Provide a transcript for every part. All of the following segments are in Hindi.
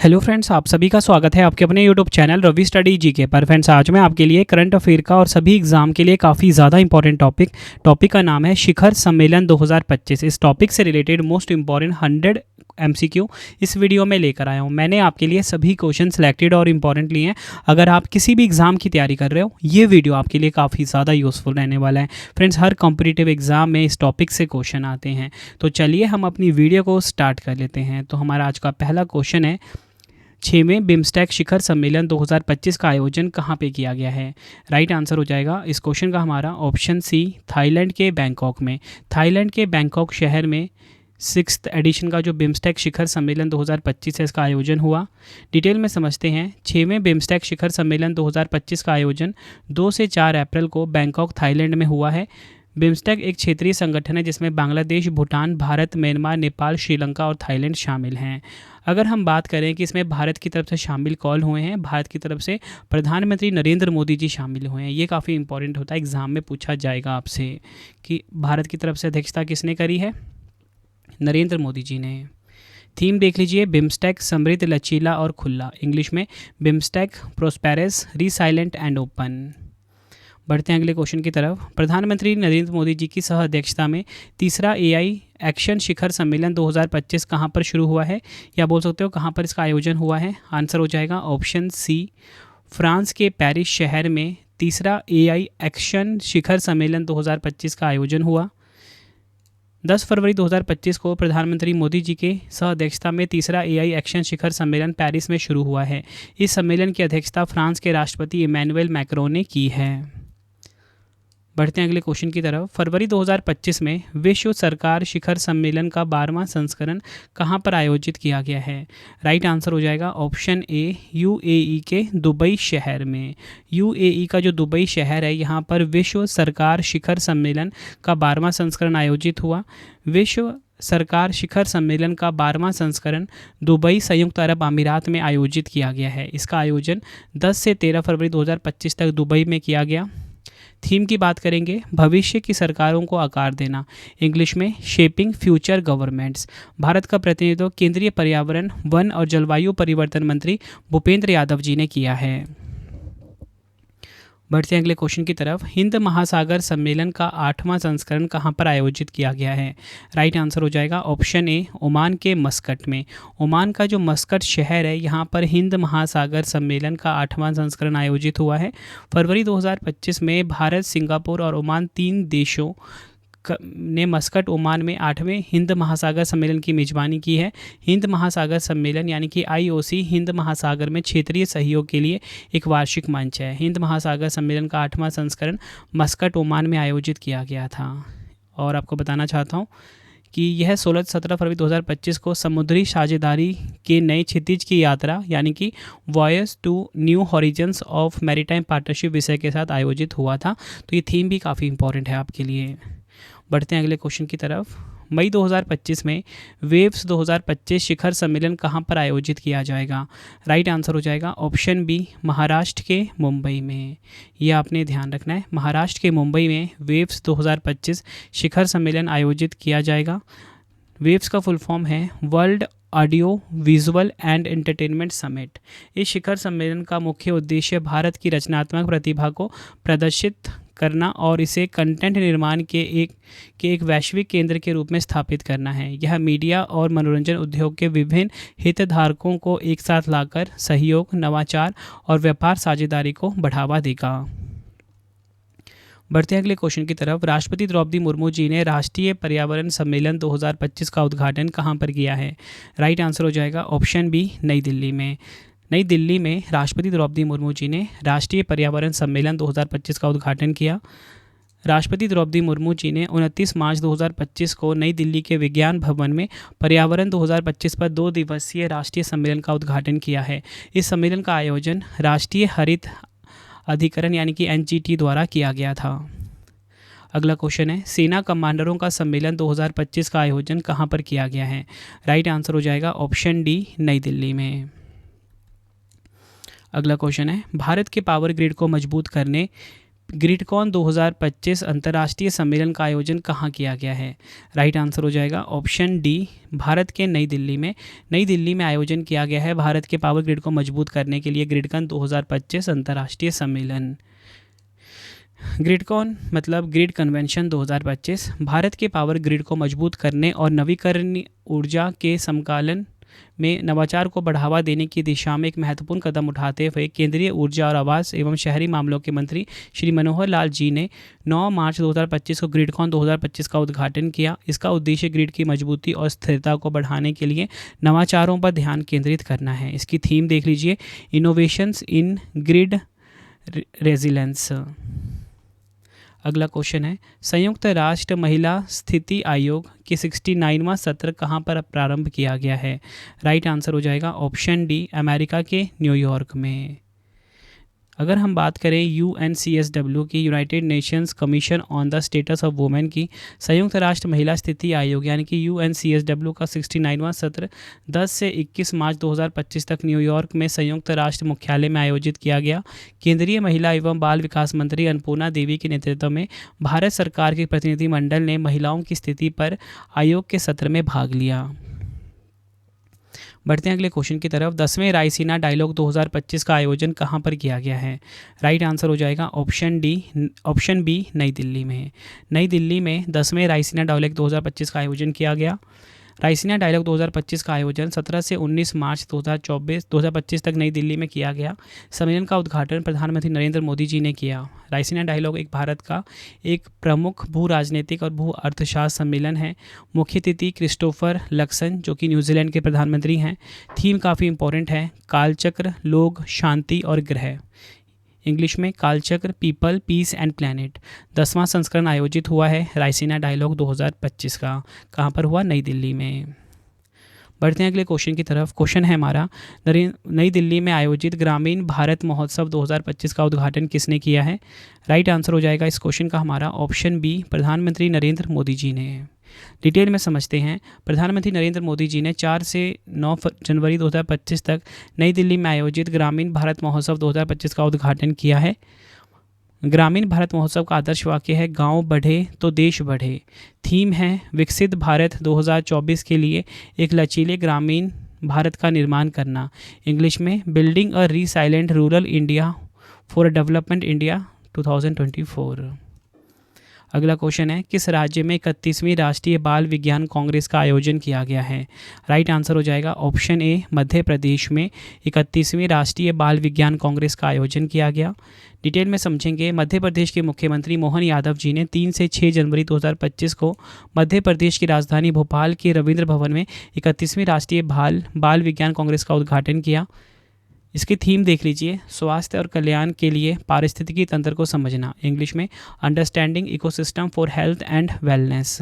हेलो फ्रेंड्स, आप सभी का स्वागत है आपके अपने YouTube channel Ravi study GK पर। फ्रेंड्स, आज मैं आपके लिए करंट अफेयर का और सभी एग्जाम के लिए काफ़ी ज़्यादा इंपॉर्टेंट टॉपिक का नाम है शिखर सम्मेलन 2025। इस टॉपिक से रिलेटेड मोस्ट इंपॉर्टेंट 100 एमसीक्यू इस वीडियो में लेकर आया हूँ। मैंने आपके लिए सभी क्वेश्चन सिलेक्टेड और इम्पॉर्टेंट लिए हैं। अगर आप किसी भी एग्ज़ाम की तैयारी कर रहे हो, ये वीडियो आपके लिए काफ़ी ज़्यादा यूज़फुल रहने वाला है। फ्रेंड्स, हर कॉम्पिटिटिव एग्जाम में इस टॉपिक से क्वेश्चन आते हैं। तो चलिए हम अपनी वीडियो को स्टार्ट कर लेते हैं। तो हमारा आज का पहला क्वेश्चन है, 6वें बिम्स्टेक शिखर सम्मेलन 2025 का आयोजन कहाँ पे किया गया है? राइट आंसर हो जाएगा इस क्वेश्चन का हमारा ऑप्शन सी, थाईलैंड के बैंकॉक में। थाईलैंड के बैंकॉक शहर में 6th एडिशन का जो बिम्स्टेक शिखर सम्मेलन 2025 है, इसका आयोजन हुआ। डिटेल में समझते हैं। 6वें बिम्स्टेक शिखर सम्मेलन 2025 का आयोजन 2 से 4 अप्रैल को बैंकॉक, थाईलैंड में हुआ है। बिम्स्टेक एक क्षेत्रीय संगठन है जिसमें बांग्लादेश, भूटान, भारत, म्यांमार, नेपाल, श्रीलंका और थाईलैंड शामिल हैं। अगर हम बात करें कि इसमें भारत की तरफ से शामिल कौन हुए हैं, भारत की तरफ से प्रधानमंत्री नरेंद्र मोदी जी शामिल हुए हैं। ये काफ़ी इंपॉर्टेंट होता है, एग्जाम में पूछा जाएगा आपसे कि भारत की तरफ से अध्यक्षता किसने करी है? नरेंद्र मोदी जी ने। थीम देख लीजिए, बिम्स्टेक समृद्ध, लचीला और खुला। इंग्लिश में BIMSTEC prosperous, resilient and open. बढ़ते हैं अगले क्वेश्चन की तरफ। प्रधानमंत्री नरेंद्र मोदी जी की सह अध्यक्षता में तीसरा एआई एक्शन शिखर सम्मेलन 2025 कहाँ पर शुरू हुआ है, या बोल सकते हो कहाँ पर इसका आयोजन हुआ है? आंसर हो जाएगा ऑप्शन सी, फ्रांस के पेरिस शहर में तीसरा एआई एक्शन शिखर सम्मेलन 2025 का आयोजन हुआ। 10 फरवरी 2025 को प्रधानमंत्री मोदी जी के सह अध्यक्षता में तीसरा एआई एक्शन शिखर सम्मेलन पेरिस में शुरू हुआ है। इस सम्मेलन की अध्यक्षता फ्रांस के राष्ट्रपति इमैनुअल मैक्रों ने की है। बढ़ते हैं अगले क्वेश्चन की तरफ। फरवरी 2025 में विश्व सरकार शिखर सम्मेलन का 12वां संस्करण कहां पर आयोजित किया गया है? राइट आंसर हो जाएगा ऑप्शन ए, यूएई के दुबई शहर में। यूएई का जो दुबई शहर है, यहां पर विश्व सरकार शिखर सम्मेलन का 12वां संस्करण आयोजित हुआ। विश्व सरकार शिखर सम्मेलन का 12वां संस्करण दुबई, संयुक्त अरब अमीरात में आयोजित किया गया है। इसका आयोजन 10 से 13 फरवरी 2025 तक दुबई में किया गया। थीम की बात करेंगे, भविष्य की सरकारों को आकार देना। इंग्लिश में शेपिंग फ्यूचर गवर्नमेंट्स। भारत का प्रतिनिधित्व केंद्रीय पर्यावरण, वन और जलवायु परिवर्तन मंत्री भूपेंद्र यादव जी ने किया है। बढ़ते हैं अगले क्वेश्चन की तरफ। हिंद महासागर सम्मेलन का 8वां संस्करण कहां पर आयोजित किया गया है? राइट आंसर हो जाएगा ऑप्शन ए, ओमान के मस्कट में। ओमान का जो मस्कट शहर है, यहां पर हिंद महासागर सम्मेलन का 8वां संस्करण आयोजित हुआ है। फरवरी 2025 में भारत, सिंगापुर और ओमान, 3 देशों ने मस्कट, ओमान में 8वें हिंद महासागर सम्मेलन की मेज़बानी की है। हिंद महासागर सम्मेलन यानी कि आईओसी हिंद महासागर में क्षेत्रीय सहयोग के लिए एक वार्षिक मंच है। हिंद महासागर सम्मेलन का 8वां संस्करण मस्कट, ओमान में आयोजित किया गया था। और आपको बताना चाहता हूँ कि यह 16-17 फरवरी 2025 को समुद्री साझेदारी के नए क्षितिज की यात्रा यानी कि voice to new horizons of maritime partnership विषय के साथ आयोजित हुआ था। तो ये थीम भी काफ़ी इंपॉर्टेंट है आपके लिए। बढ़ते हैं अगले क्वेश्चन की तरफ। मई 2025 में वेव्स 2025 शिखर सम्मेलन कहां पर आयोजित किया जाएगा? राइट आंसर हो जाएगा ऑप्शन बी, महाराष्ट्र के मुंबई में। यह आपने ध्यान रखना है, महाराष्ट्र के मुंबई में वेव्स 2025 शिखर सम्मेलन आयोजित किया जाएगा। वेव्स का फुल फॉर्म है world audio visual and entertainment summit. इस शिखर सम्मेलन का मुख्य उद्देश्य भारत की रचनात्मक प्रतिभा को प्रदर्शित करना और इसे कंटेंट निर्माण के एक वैश्विक केंद्र के रूप में स्थापित करना है। यह मीडिया और मनोरंजन उद्योग के विभिन्न हितधारकों को एक साथ लाकर सहयोग, नवाचार और व्यापार साझेदारी को बढ़ावा देगा। बढ़ते हैं अगले क्वेश्चन की तरफ। राष्ट्रपति द्रौपदी मुर्मू जी ने राष्ट्रीय पर्यावरण सम्मेलन 2025 का उद्घाटन कहां पर किया है? राइट आंसर हो जाएगा ऑप्शन बी, नई दिल्ली में। नई दिल्ली में राष्ट्रपति द्रौपदी मुर्मू जी ने राष्ट्रीय पर्यावरण सम्मेलन 2025 का उद्घाटन किया। राष्ट्रपति द्रौपदी मुर्मू जी ने 29 मार्च 2025 को नई दिल्ली के विज्ञान भवन में पर्यावरण 2025 पर 2 दिवसीय राष्ट्रीय सम्मेलन का उद्घाटन किया है। इस सम्मेलन का आयोजन राष्ट्रीय हरित अधिकरण यानी कि एनजीटी द्वारा किया गया था। अगला क्वेश्चन है, सेना कमांडरों का सम्मेलन 2025 का आयोजन कहां पर किया गया है? राइट आंसर हो जाएगा ऑप्शन डी, नई दिल्ली में। अगला क्वेश्चन है, भारत के पावर ग्रिड को मजबूत करने ग्रिडकॉन 2025 अंतर्राष्ट्रीय सम्मेलन का आयोजन कहाँ किया गया है? राइट आंसर हो जाएगा ऑप्शन डी, भारत के नई दिल्ली में। नई दिल्ली में आयोजन किया गया है भारत के पावर ग्रिड को मजबूत करने के लिए ग्रिडकॉन 2025 अंतर्राष्ट्रीय सम्मेलन। ग्रिडकॉन मतलब ग्रिड कन्वेंशन 2025 भारत के पावर ग्रिड को मजबूत करने और नवीकरणीय ऊर्जा के समकालन में नवाचार को बढ़ावा देने की दिशा में एक महत्वपूर्ण कदम उठाते हुए केंद्रीय ऊर्जा और आवास एवं शहरी मामलों के मंत्री श्री मनोहर लाल जी ने 9 मार्च 2025 को ग्रिडकॉन 2025 का उद्घाटन किया। इसका उद्देश्य ग्रिड की मजबूती और स्थिरता को बढ़ाने के लिए नवाचारों पर ध्यान केंद्रित करना है। इसकी थीम देख लीजिए, इनोवेशंस इन ग्रिड रेजिलेंस। अगला क्वेश्चन है, संयुक्त राष्ट्र महिला स्थिति आयोग की 69वां सत्र कहाँ पर प्रारंभ किया गया है? राइट आंसर हो जाएगा ऑप्शन डी, अमेरिका के न्यूयॉर्क में। अगर हम बात करें UNCSW की, United Nations commission on the status of women की, संयुक्त राष्ट्र महिला स्थिति आयोग यानी कि UNCSW का 69वां सत्र 10 से 21 मार्च 2025 तक न्यूयॉर्क में संयुक्त राष्ट्र मुख्यालय में आयोजित किया गया। केंद्रीय महिला एवं बाल विकास मंत्री अन्नपूर्णा देवी के नेतृत्व में भारत सरकार के प्रतिनिधिमंडल ने महिलाओं की स्थिति पर आयोग के सत्र में भाग लिया। बढ़ते हैं अगले क्वेश्चन की तरफ। 10वें रायसीना डायलॉग 2025 का आयोजन कहाँ पर किया गया है? राइट आंसर हो जाएगा ऑप्शन बी, नई दिल्ली में। नई दिल्ली में 10वें रायसीना डायलॉग 2025 का आयोजन किया गया। रायसीना डायलॉग 2025 का आयोजन 17 से 19 मार्च 2025 तक नई दिल्ली में किया गया। सम्मेलन का उद्घाटन प्रधानमंत्री नरेंद्र मोदी जी ने किया। रायसीना डायलॉग एक भारत का एक प्रमुख भू राजनीतिक और भू अर्थशास्त्र सम्मेलन है। मुख्य अतिथि क्रिस्टोफर लक्सन जो कि न्यूजीलैंड के प्रधानमंत्री हैं। थीम काफ़ी इंपॉर्टेंट है, कालचक्र, लोग, शांति और ग्रह। इंग्लिश में कालचक्र, पीपल, पीस एंड प्लैनेट। 10वां संस्करण आयोजित हुआ है रायसीना डायलॉग 2025 का। कहाँ पर हुआ? नई दिल्ली में। बढ़ते हैं अगले क्वेश्चन की तरफ। क्वेश्चन है हमारा, नई दिल्ली में आयोजित ग्रामीण भारत महोत्सव 2025 का उद्घाटन किसने किया है? राइट आंसर हो जाएगा इस क्वेश्चन का हमारा ऑप्शन बी, प्रधानमंत्री नरेंद्र मोदी जी ने। डिटेल में समझते हैं। प्रधानमंत्री नरेंद्र मोदी जी ने 4 से 9 जनवरी 2025 तक नई दिल्ली में आयोजित ग्रामीण भारत महोत्सव 2025 का उद्घाटन किया है। ग्रामीण भारत महोत्सव का आदर्श वाक्य है, गांव बढ़े तो देश बढ़े। थीम है, विकसित भारत 2024 के लिए एक लचीले ग्रामीण भारत का निर्माण करना। इंग्लिश में building a resilient rural India for development India 2024। अगला क्वेश्चन है, किस राज्य में 31वीं राष्ट्रीय बाल विज्ञान कांग्रेस का आयोजन किया गया है? राइट आंसर हो जाएगा ऑप्शन ए, मध्य प्रदेश में 31वीं राष्ट्रीय बाल विज्ञान कांग्रेस का आयोजन किया गया। डिटेल में समझेंगे। मध्य प्रदेश के मुख्यमंत्री मोहन यादव जी ने 3 से 6 जनवरी 2025 को मध्य प्रदेश की राजधानी भोपाल के रविंद्र भवन में 31वीं राष्ट्रीय बाल विज्ञान कांग्रेस का उद्घाटन किया। इसकी थीम देख लीजिए, स्वास्थ्य और कल्याण के लिए पारिस्थितिकी तंत्र को समझना। इंग्लिश में understanding ecosystem for health and wellness.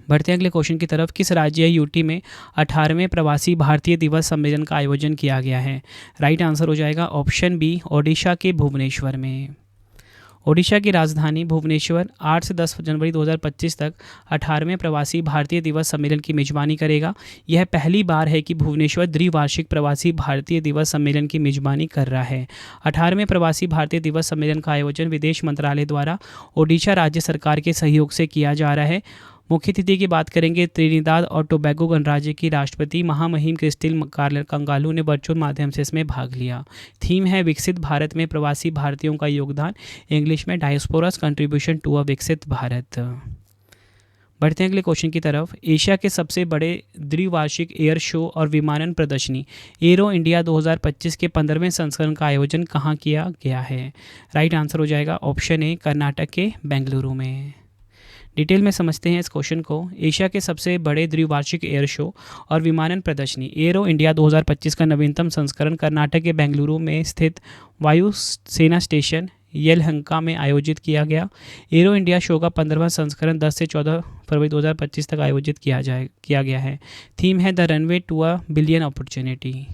बढ़ते हैं अगले क्वेश्चन की तरफ। किस राज्य यूटी में 18वें प्रवासी भारतीय दिवस सम्मेलन का आयोजन किया गया है? राइट आंसर हो जाएगा ऑप्शन बी, ओडिशा के भुवनेश्वर में। ओडिशा की राजधानी भुवनेश्वर 8 से 10 जनवरी 2025 तक 18वें प्रवासी भारतीय दिवस सम्मेलन की मेजबानी करेगा। यह पहली बार है कि भुवनेश्वर द्विवार्षिक प्रवासी भारतीय दिवस सम्मेलन की मेजबानी कर रहा है। 18वें प्रवासी भारतीय दिवस सम्मेलन का आयोजन विदेश मंत्रालय द्वारा ओडिशा राज्य सरकार के सहयोग से किया जा रहा है। मुख्य अतिथि की बात करेंगे, त्रिनिदाद और टोबैगो गणराज्य की राष्ट्रपति महामहिम क्रिस्टिन कंगालू ने वर्चुअल माध्यम से इसमें भाग लिया। थीम है, विकसित भारत में प्रवासी भारतीयों का योगदान। इंग्लिश में डायस्पोरास कंट्रीब्यूशन टू अ विकसित भारत। बढ़ते हैं अगले क्वेश्चन की तरफ। एशिया के सबसे बड़े द्विवार्षिक एयर शो और विमानन प्रदर्शनी एरो इंडिया 2025 के 15वें संस्करण का आयोजन कहाँ किया गया है? राइट आंसर हो जाएगा ऑप्शन ए, कर्नाटक के बेंगलुरु में। डिटेल में समझते हैं इस क्वेश्चन को। एशिया के सबसे बड़े द्विवार्षिक एयर शो और विमानन प्रदर्शनी एरो इंडिया 2025 का नवीनतम संस्करण कर्नाटक के बेंगलुरु में स्थित वायु सेना स्टेशन येलहंका में आयोजित किया गया। एरो इंडिया शो का 15वां संस्करण 10 से 14 फरवरी 2025 तक आयोजित किया गया है। थीम है, the runway to a billion opportunity.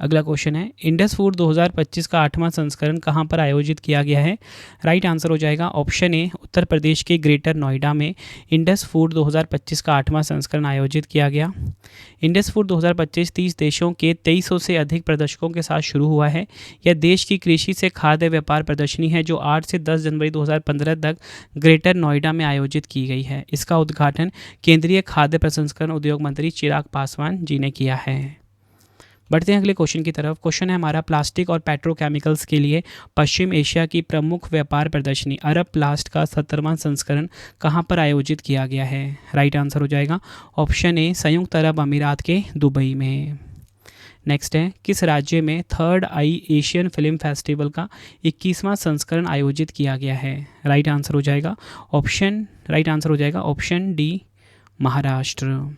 अगला क्वेश्चन है इंडस फूड 2025 का 8वां संस्करण कहाँ पर आयोजित किया गया है। राइट आंसर हो जाएगा ऑप्शन ए उत्तर प्रदेश के ग्रेटर नोएडा में इंडस फूड 2025 का 8वां संस्करण आयोजित किया गया। इंडस फूड 2025 30 देशों के 2300 से अधिक प्रदर्शकों के साथ शुरू हुआ है। यह देश की कृषि से खाद्य व्यापार प्रदर्शनी है जो 8 से 10 जनवरी 2015 तक ग्रेटर नोएडा में आयोजित की गई है। इसका उद्घाटन केंद्रीय खाद्य प्रसंस्करण उद्योग मंत्री चिराग पासवान जी ने किया है। बढ़ते हैं अगले क्वेश्चन की तरफ। क्वेश्चन है हमारा प्लास्टिक और पेट्रोकेमिकल्स के लिए पश्चिम एशिया की प्रमुख व्यापार प्रदर्शनी अरब प्लास्ट का 17वां संस्करण कहाँ पर आयोजित किया गया है। राइट आंसर हो जाएगा ऑप्शन ए संयुक्त अरब अमीरात के दुबई में। नेक्स्ट है किस राज्य में थर्ड आई एशियन फिल्म फेस्टिवल का 21वां संस्करण आयोजित किया गया है। राइट आंसर हो जाएगा ऑप्शन डी महाराष्ट्र।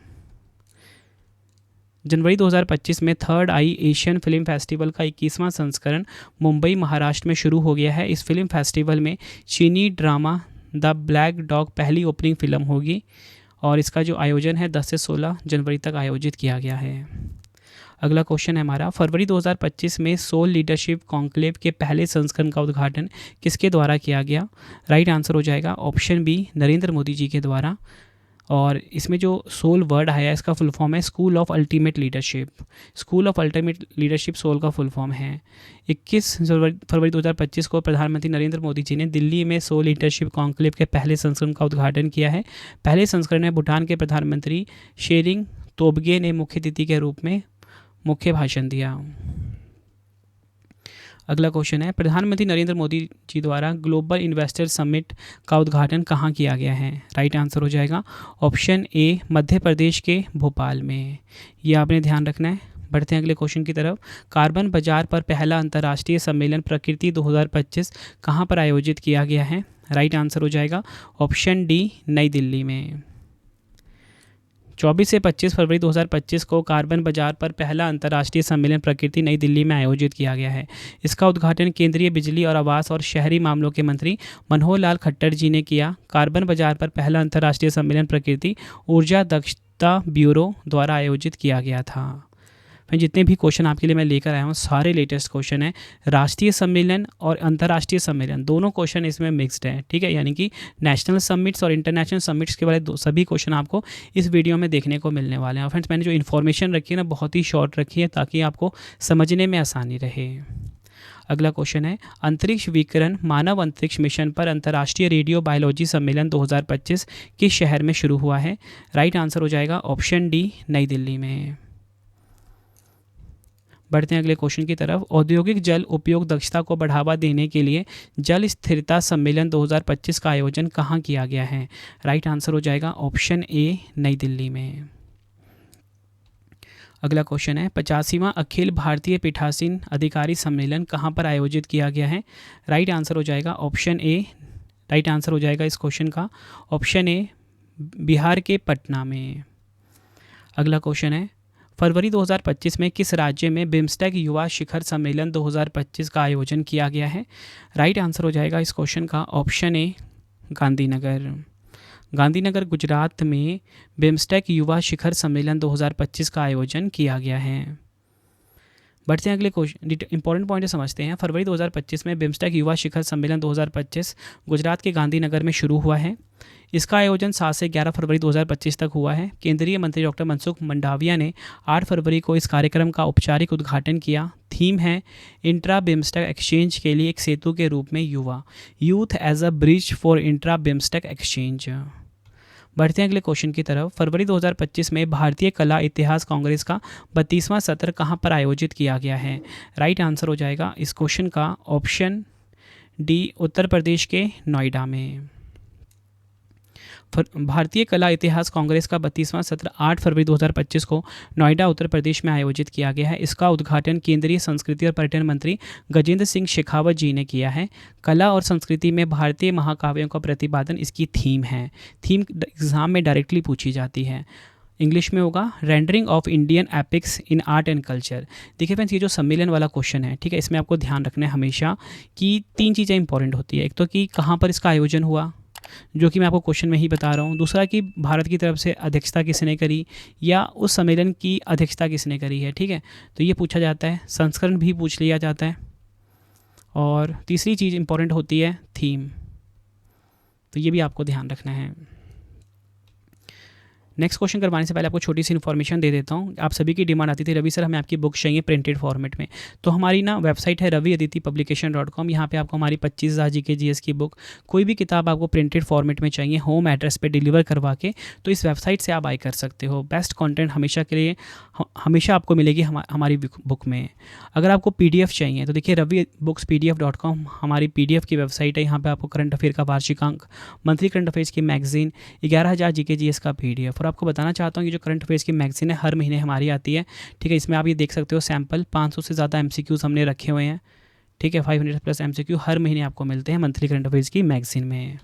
जनवरी 2025 में थर्ड आई एशियन फिल्म फेस्टिवल का 21वां संस्करण मुंबई महाराष्ट्र में शुरू हो गया है। इस फिल्म फेस्टिवल में चीनी ड्रामा द ब्लैक डॉग पहली ओपनिंग फिल्म होगी और इसका जो आयोजन है 10 से 16 जनवरी तक आयोजित किया गया है। अगला क्वेश्चन है हमारा फरवरी 2025 में सोल लीडरशिप कॉन्क्लेव के पहले संस्करण का उद्घाटन किसके द्वारा किया गया। राइट आंसर हो जाएगा ऑप्शन बी नरेंद्र मोदी जी के द्वारा। और इसमें जो सोल वर्ड आया है इसका फुल फॉर्म है school of ultimate leadership. School of ultimate leadership SOUL का फुल फॉर्म है। 21 फरवरी 2025 को प्रधानमंत्री नरेंद्र मोदी जी ने दिल्ली में सोल लीडरशिप कॉन्क्लेव के पहले संस्करण का उद्घाटन किया है। पहले संस्करण में भूटान के प्रधानमंत्री शेरिंग तोबगे ने मुख्य अतिथि के रूप में मुख्य भाषण दिया। अगला क्वेश्चन है प्रधानमंत्री नरेंद्र मोदी जी द्वारा ग्लोबल इन्वेस्टर समिट का उद्घाटन कहाँ किया गया है। राइट आंसर हो जाएगा ऑप्शन ए मध्य प्रदेश के भोपाल में। ये आपने ध्यान रखना है। बढ़ते हैं अगले क्वेश्चन की तरफ। कार्बन बाजार पर पहला अंतर्राष्ट्रीय सम्मेलन प्रकृति 2025 कहाँ पर आयोजित किया गया है। राइट आंसर हो जाएगा ऑप्शन डी नई दिल्ली में। 24 से 25 फरवरी 2025 को कार्बन बाजार पर पहला अंतर्राष्ट्रीय सम्मेलन प्रकृति नई दिल्ली में आयोजित किया गया है। इसका उद्घाटन केंद्रीय बिजली और आवास और शहरी मामलों के मंत्री मनोहर लाल खट्टर जी ने किया। कार्बन बाजार पर पहला अंतर्राष्ट्रीय सम्मेलन प्रकृति ऊर्जा दक्षता ब्यूरो द्वारा आयोजित किया गया था। जितने भी क्वेश्चन आपके लिए मैं लेकर आया हूँ सारे लेटेस्ट क्वेश्चन हैं। राष्ट्रीय सम्मेलन और अंतर्राष्ट्रीय सम्मेलन दोनों क्वेश्चन इसमें मिक्स्ड हैं, ठीक है। यानी कि नेशनल समिट्स और इंटरनेशनल समिट्स के वाले सभी क्वेश्चन आपको इस वीडियो में देखने को मिलने वाले हैं। और फ्रेंड्स मैंने जो इन्फॉर्मेशन रखी है ना बहुत ही शॉर्ट रखी है ताकि आपको समझने में आसानी रहे। अगला क्वेश्चन है अंतरिक्ष विकिरण मानव अंतरिक्ष मिशन पर अंतर्राष्ट्रीय रेडियो बायोलॉजी सम्मेलन 2025 किस शहर में शुरू हुआ है। राइट आंसर हो जाएगा ऑप्शन डी नई दिल्ली में। बढ़ते हैं अगले क्वेश्चन की तरफ। औद्योगिक जल उपयोग दक्षता को बढ़ावा देने के लिए जल स्थिरता सम्मेलन 2025 का आयोजन कहाँ किया गया है। राइट आंसर हो जाएगा ऑप्शन ए नई दिल्ली में। अगला क्वेश्चन है 85वां अखिल भारतीय पीठासीन अधिकारी सम्मेलन कहाँ पर आयोजित किया गया है। राइट आंसर हो जाएगा ऑप्शन ए। राइट आंसर हो जाएगा इस क्वेश्चन का ऑप्शन ए बिहार के पटना में। अगला क्वेश्चन है फरवरी 2025 में किस राज्य में बिम्स्टेक युवा शिखर सम्मेलन 2025 का आयोजन किया गया है। राइट आंसर हो जाएगा इस क्वेश्चन का ऑप्शन ए गांधीनगर। गांधीनगर गुजरात में बिम्स्टेक युवा शिखर सम्मेलन 2025 का आयोजन किया गया है। बढ़ते हैं अगले क्वेश्चन इंपॉर्टेंट पॉइंट समझते हैं। फरवरी 2025 में बिम्स्टेक युवा शिखर सम्मेलन 2025 गुजरात के गांधीनगर में शुरू हुआ है। इसका आयोजन 7 से 11 फरवरी 2025 तक हुआ है। केंद्रीय मंत्री डॉक्टर मनसुख मंडाविया ने 8 फरवरी को इस कार्यक्रम का औपचारिक उद्घाटन किया। थीम है इंट्रा बिम्स्टेक एक्सचेंज के लिए एक सेतु के रूप में युवा youth as a bridge for intra BIMSTEC exchange. बढ़ते हैं अगले क्वेश्चन की तरफ। फरवरी 2025 में भारतीय कला इतिहास कांग्रेस का 32वां सत्र कहाँ पर आयोजित किया गया है। राइट आंसर हो जाएगा इस क्वेश्चन का ऑप्शन डी उत्तर प्रदेश के नोएडा में। भारतीय कला इतिहास कांग्रेस का 32वां सत्र 8 फरवरी 2025 को नोएडा उत्तर प्रदेश में आयोजित किया गया है। इसका उद्घाटन केंद्रीय संस्कृति और पर्यटन मंत्री गजेंद्र सिंह शेखावत जी ने किया है। कला और संस्कृति में भारतीय महाकाव्यों का प्रतिपादन इसकी थीम है। थीम एग्जाम में डायरेक्टली पूछी जाती है। इंग्लिश में होगा rendering of Indian epics in art and culture. देखिए फ्रेंड्स ये जो सम्मेलन वाला क्वेश्चन है, ठीक है, इसमें आपको ध्यान रखना है हमेशा कि 3 चीज़ें इंपॉर्टेंट होती है। एक तो कि कहाँ पर इसका आयोजन हुआ, जो कि मैं आपको क्वेश्चन में ही बता रहा हूँ। दूसरा कि भारत की तरफ से अध्यक्षता किसने करी या उस सम्मेलन की अध्यक्षता किसने करी है, ठीक है, तो ये पूछा जाता है। संस्करण भी पूछ लिया जाता है। और तीसरी चीज़ इंपॉर्टेंट होती है थीम, तो ये भी आपको ध्यान रखना है। नेक्स्ट क्वेश्चन करवाने से पहले आपको छोटी सी इन्फॉर्मेशन दे देता हूँ। आप सभी की डिमांड आती थी, रवि सर हमें आपकी बुक चाहिए प्रिंटेड फॉर्मेट में। तो हमारी ना वेबसाइट है raviaditipublication.com। यहाँ पे आपको हमारी 25,000 GK GS की बुक, कोई भी किताब आपको प्रिंटेड फॉर्मेट में चाहिए होम एड्रेस पे डिलीवर करवा के, तो इस वेबसाइट से आप बाय कर सकते हो। बेस्ट कंटेंट हमेशा के लिए हमेशा आपको मिलेगी हमारी बुक में। अगर आपको PDF चाहिए तो देखिए ravibookspdf.com हमारी PDF की वेबसाइट है। यहाँ पर आपको करंट अफेयर का वार्षिकांक, मंथली करंट अफेयर्स की मैगजीन, 11,000 GK GS का PDF। और आपको बताना चाहता हूँ कि जो करंट अफेयर्स की मैगजीन है हर महीने हमारी आती है, ठीक है। इसमें आप ये देख सकते हो सैम्पल 500 से ज़्यादा MCQs हमने रखे हुए हैं, ठीक है। 500+ MCQ हर महीने आपको मिलते हैं मंथली करंट अफेयर्स की मैगजीन में।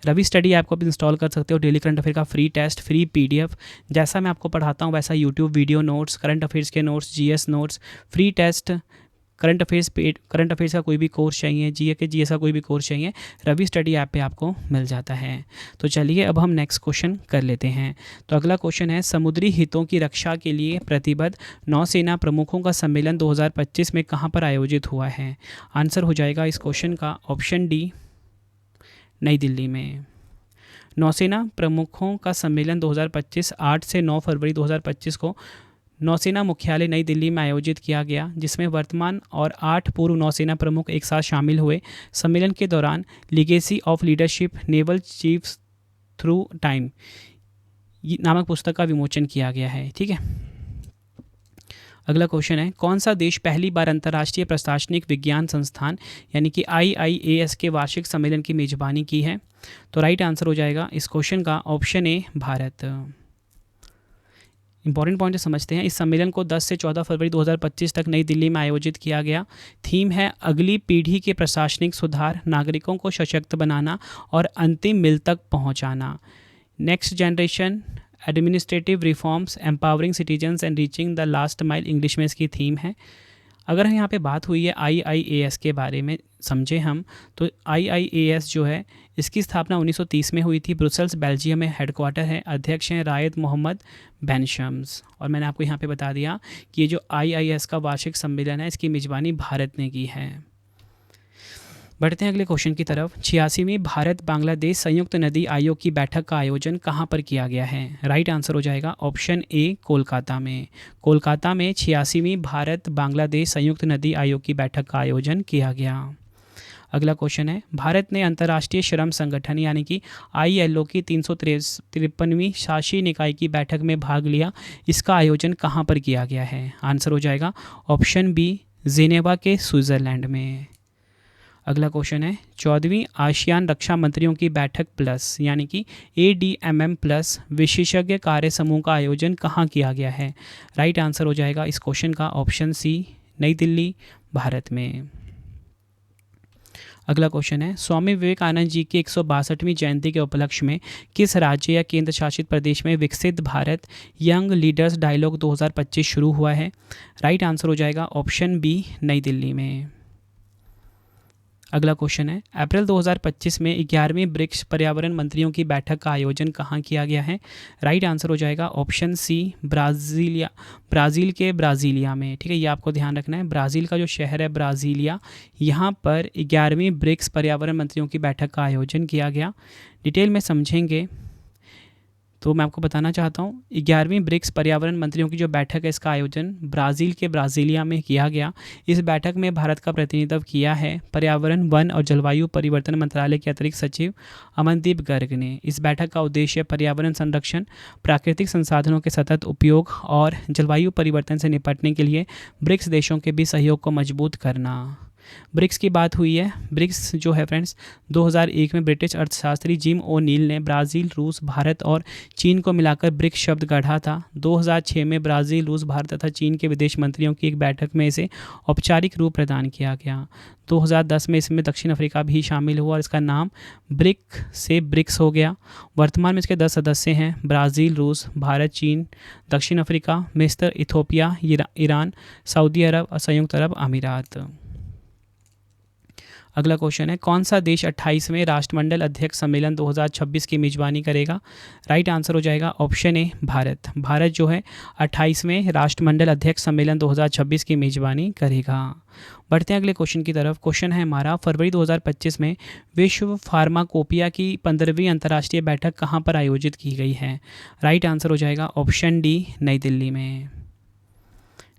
रवि स्टडी ऐप को आप इंस्टॉल कर सकते हो। डेली करंट अफेयर का फ्री टेस्ट, फ्री PDF, जैसा मैं आपको पढ़ाता हूँ वैसा YouTube video notes, current affairs के notes, GS notes, free test, current affairs का कोई भी कोर्स चाहिए, GA के GS का कोई भी कोर्स चाहिए, रवि स्टडी ऐप पे आपको मिल जाता है। तो चलिए अब हम नेक्स्ट क्वेश्चन कर लेते हैं। तो अगला क्वेश्चन है, समुद्री हितों की रक्षा के लिए प्रतिबद्ध नौसेना प्रमुखों का सम्मेलन 2025 में कहाँ पर आयोजित हुआ है? आंसर हो जाएगा इस क्वेश्चन का ऑप्शन डी, नई दिल्ली में। नौसेना प्रमुखों का सम्मेलन 2025 8 से 9 फरवरी 2025 को नौसेना मुख्यालय नई दिल्ली में आयोजित किया गया, जिसमें वर्तमान और 8 पूर्व नौसेना प्रमुख एक साथ शामिल हुए। सम्मेलन के दौरान legacy of leadership naval chiefs through time नामक पुस्तक का विमोचन किया गया है, ठीक है। अगला क्वेश्चन है, कौन सा देश पहली बार अंतर्राष्ट्रीय प्रशासनिक विज्ञान संस्थान यानी कि IIAS के वार्षिक सम्मेलन की मेजबानी की है? तो राइट आंसर हो जाएगा इस क्वेश्चन का option A, Bharat. Important point समझते हैं। इस सम्मेलन को 10 से 14 फरवरी 2025 तक नई दिल्ली में आयोजित किया गया। थीम है अगली पीढ़ी के प्रशासनिक सुधार, नागरिकों को सशक्त बनाना और अंतिम मिल तक पहुंचाना। Next generation administrative reforms, empowering citizens and reaching the last mile, English में इसकी थीम है। अगर यहाँ पे बात हुई है IIAS के बारे में समझे हम, तो IIAS जो है इसकी स्थापना 1930 में हुई थी। ब्रुसेल्स बेल्जियम में हेडक्वार्टर है। अध्यक्ष हैं रायद मोहम्मद बेनशम्स। और मैंने आपको यहाँ पे बता दिया कि ये जो IIAS का वार्षिक सम्मेलन है इसकी मेजबानी भारत ने की है। बढ़ते हैं अगले क्वेश्चन की तरफ। 86वीं भारत बांग्लादेश संयुक्त नदी आयोग की बैठक का आयोजन कहाँ पर किया गया है? राइट आंसर हो जाएगा ऑप्शन ए, कोलकाता में। कोलकाता में 86वीं भारत बांग्लादेश संयुक्त नदी आयोग की बैठक का आयोजन किया गया। अगला क्वेश्चन है, भारत ने अंतर्राष्ट्रीय श्रम संगठन यानी कि ILO की 353वीं शासी निकाय की बैठक में भाग लिया। इसका आयोजन कहाँ पर किया गया है? आंसर हो जाएगा ऑप्शन बी, जेनेवा के स्विट्ज़रलैंड में। अगला क्वेश्चन है, 14वीं आसियान रक्षा मंत्रियों की बैठक प्लस यानी कि ADMM प्लस विशेषज्ञ कार्य समूह का आयोजन कहाँ किया गया है? राइट आंसर हो जाएगा इस क्वेश्चन का ऑप्शन सी, नई दिल्ली, भारत में। अगला क्वेश्चन है, स्वामी विवेकानंद जी की 162वीं जयंती के उपलक्ष्य में किस राज्य या केंद्र शासित प्रदेश में विकसित भारत यंग लीडर्स डायलॉग 2025 शुरू हुआ है? राइट आंसर हो जाएगा ऑप्शन बी, नई दिल्ली में। अगला क्वेश्चन है, अप्रैल 2025 में 11वीं ब्रिक्स पर्यावरण मंत्रियों की बैठक का आयोजन कहाँ किया गया है? राइट आंसर हो जाएगा ऑप्शन सी, ब्राज़ील के ब्राज़ीलिया में। ठीक है, ये आपको ध्यान रखना है। ब्राज़ील का जो शहर है ब्राज़ीलिया, यहाँ पर 11वीं ब्रिक्स पर्यावरण मंत्रियों की बैठक का आयोजन किया गया। डिटेल में समझेंगे तो मैं आपको बताना चाहता हूँ, 11वीं ब्रिक्स पर्यावरण मंत्रियों की जो बैठक है इसका आयोजन ब्राज़ील के ब्राज़ीलिया में किया गया। इस बैठक में भारत का प्रतिनिधित्व किया है पर्यावरण, वन और जलवायु परिवर्तन मंत्रालय के अतिरिक्त सचिव अमनदीप गर्ग ने। इस बैठक का उद्देश्य पर्यावरण संरक्षण, प्राकृतिक संसाधनों के सतत उपयोग और जलवायु परिवर्तन से निपटने के लिए ब्रिक्स देशों के बीच सहयोग को मजबूत करना। ब्रिक्स की बात हुई है। ब्रिक्स जो है फ्रेंड्स 2001 में ब्रिटिश अर्थशास्त्री जिम ओ'नील ने ब्राज़ील, रूस, भारत और चीन को मिलाकर ब्रिक्स शब्द गढ़ा था। 2006 में ब्राज़ील, रूस, भारत तथा चीन के विदेश मंत्रियों की एक बैठक में इसे औपचारिक रूप प्रदान किया गया। 2010 में इसमें दक्षिण अफ्रीका भी शामिल हुआ और इसका नाम ब्रिक से ब्रिक्स हो गया। वर्तमान में इसके 10 सदस्य हैं, ब्राज़ील, रूस, भारत, चीन, दक्षिण अफ्रीका, मिस्र, इथोपिया, ईरान, सऊदी अरब और संयुक्त अरब अमीरात। अगला क्वेश्चन है, कौन सा देश 28वें राष्ट्रमंडल अध्यक्ष सम्मेलन 2026 की मेजबानी करेगा? राइट आंसर हो जाएगा ऑप्शन ए भारत। भारत जो है 28वें राष्ट्रमंडल अध्यक्ष सम्मेलन 2026 की मेजबानी करेगा। बढ़ते हैं अगले क्वेश्चन की तरफ। क्वेश्चन है हमारा, फरवरी 2025 में विश्व फार्माकोपिया की 15वीं अंतर्राष्ट्रीय बैठक कहाँ पर आयोजित की गई है? राइट आंसर हो जाएगा ऑप्शन डी नई दिल्ली में।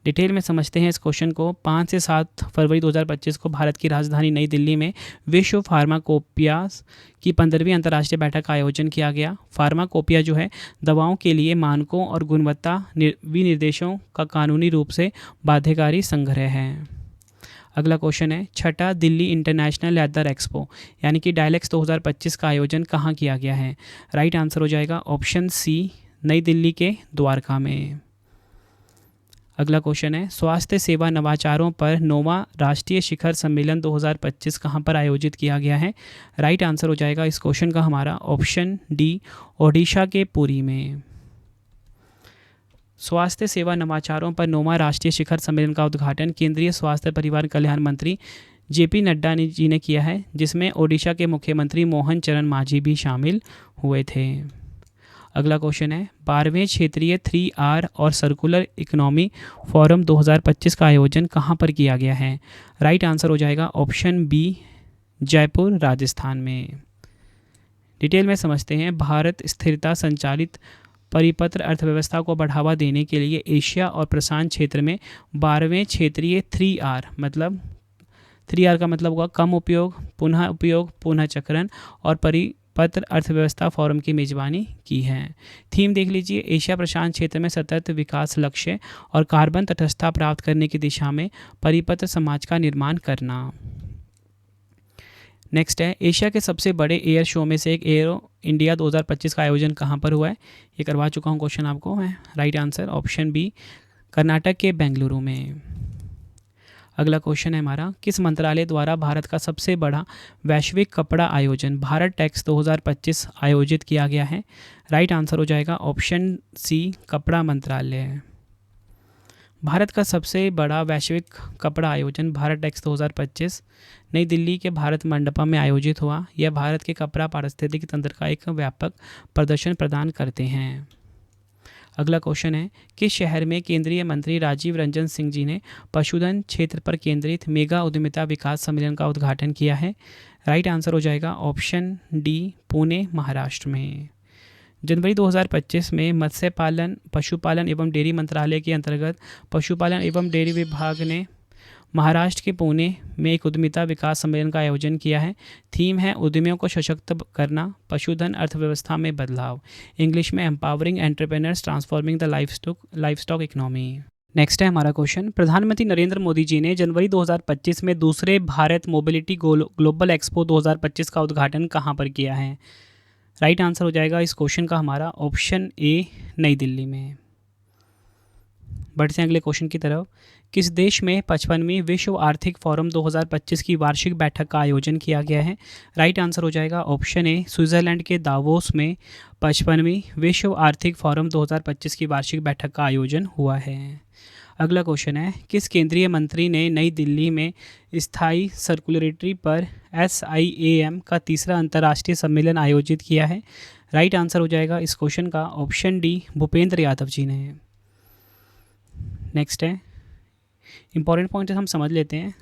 डिटेल में समझते हैं इस क्वेश्चन को। 5 से 7 फरवरी 2025 को भारत की राजधानी नई दिल्ली में विश्व फार्माकोपिया की 15वीं अंतर्राष्ट्रीय बैठक का आयोजन किया गया। फार्माकोपिया जो है दवाओं के लिए मानकों और गुणवत्ता विनिर्देशों का कानूनी रूप से बाध्यकारी संग्रह है। अगला क्वेश्चन है, छठा दिल्ली इंटरनेशनल लेदर एक्सपो यानी कि डायलेक्स 2025 का आयोजन कहाँ किया गया है? राइट आंसर हो जाएगा ऑप्शन सी नई दिल्ली के द्वारका में। अगला क्वेश्चन है, स्वास्थ्य सेवा नवाचारों पर 9वां राष्ट्रीय शिखर सम्मेलन 2025 कहाँ पर आयोजित किया गया है? राइट आंसर हो जाएगा इस क्वेश्चन का हमारा ऑप्शन डी ओडिशा के पुरी में। स्वास्थ्य सेवा नवाचारों पर 9वां राष्ट्रीय शिखर सम्मेलन का उद्घाटन केंद्रीय स्वास्थ्य परिवार कल्याण मंत्री जेपी नड्डा जी ने किया है, जिसमें ओडिशा के मुख्यमंत्री मोहन चरण मांझी भी शामिल हुए थे। अगला क्वेश्चन है, 12वें क्षेत्रीय 3R और सर्कुलर इकोनॉमी फोरम 2025 का आयोजन कहाँ पर किया गया है? राइट आंसर हो जाएगा ऑप्शन बी जयपुर राजस्थान में। डिटेल में समझते हैं। भारत स्थिरता संचालित परिपत्र अर्थव्यवस्था को बढ़ावा देने के लिए एशिया और प्रशांत क्षेत्र में 12वें क्षेत्रीय 3R मतलब 3R का मतलब होगा कम उपयोग, पुनः चक्रण और परिपत्र अर्थव्यवस्था फोरम की मेजबानी की है। थीम देख लीजिए, एशिया प्रशांत क्षेत्र में सतत विकास लक्ष्य और कार्बन तटस्थता प्राप्त करने की दिशा में परिपत्र समाज का निर्माण करना। नेक्स्ट है, एशिया के सबसे बड़े एयर शो में से एक एरो इंडिया 2025 का आयोजन कहाँ पर हुआ है? ये करवा चुका हूँ क्वेश्चन आपको मैं। Right answer option B Karnataka के बेंगलुरु में। अगला क्वेश्चन है हमारा, किस मंत्रालय द्वारा भारत का सबसे बड़ा वैश्विक कपड़ा आयोजन भारत टेक्स 2025 आयोजित किया गया है? राइट आंसर हो जाएगा ऑप्शन सी कपड़ा मंत्रालय। भारत का सबसे बड़ा वैश्विक कपड़ा आयोजन भारत टेक्स 2025 नई दिल्ली के भारत मंडपम में आयोजित हुआ। यह भारत के कपड़ा पारिस्थितिकी तंत्र का एक व्यापक प्रदर्शन प्रदान करते हैं। अगला क्वेश्चन है, किस शहर में केंद्रीय मंत्री राजीव रंजन सिंह जी ने पशुधन क्षेत्र पर केंद्रित मेगा उद्यमिता विकास सम्मेलन का उद्घाटन किया है? राइट आंसर हो जाएगा ऑप्शन डी पुणे महाराष्ट्र में। जनवरी 2025 में मत्स्य पालन, पशुपालन एवं डेयरी मंत्रालय के अंतर्गत पशुपालन एवं डेयरी विभाग ने महाराष्ट्र के पुणे में एक उद्यमिता विकास सम्मेलन का आयोजन किया है। थीम है उद्यमियों को सशक्त करना, पशुधन अर्थव्यवस्था में बदलाव। इंग्लिश में empowering entrepreneurs transforming the livestock economy. Next है हमारा क्वेश्चन, प्रधानमंत्री नरेंद्र मोदी जी ने जनवरी 2025 में दूसरे भारत मोबिलिटी ग्लोबल एक्सपो 2025 का उद्घाटन कहाँ पर किया है? राइट आंसर हो जाएगा इस क्वेश्चन का हमारा ऑप्शन ए नई दिल्ली में। बढ़ते हैं अगले क्वेश्चन की तरफ। किस देश में 55वीं विश्व आर्थिक फोरम 2025 की वार्षिक बैठक का आयोजन किया गया है? राइट आंसर हो जाएगा ऑप्शन ए स्विट्जरलैंड के दावोस में 55वीं विश्व आर्थिक फोरम 2025 की वार्षिक बैठक का आयोजन हुआ है। अगला क्वेश्चन है, किस केंद्रीय मंत्री ने नई दिल्ली में स्थायी सर्कुलरिटी पर SIAM का तीसरा अंतर्राष्ट्रीय सम्मेलन आयोजित किया है? राइट आंसर हो जाएगा इस क्वेश्चन का ऑप्शन डी भूपेंद्र यादव जी ने। नेक्स्ट है, इंपॉर्टेंट पॉइंट हम समझ लेते हैं।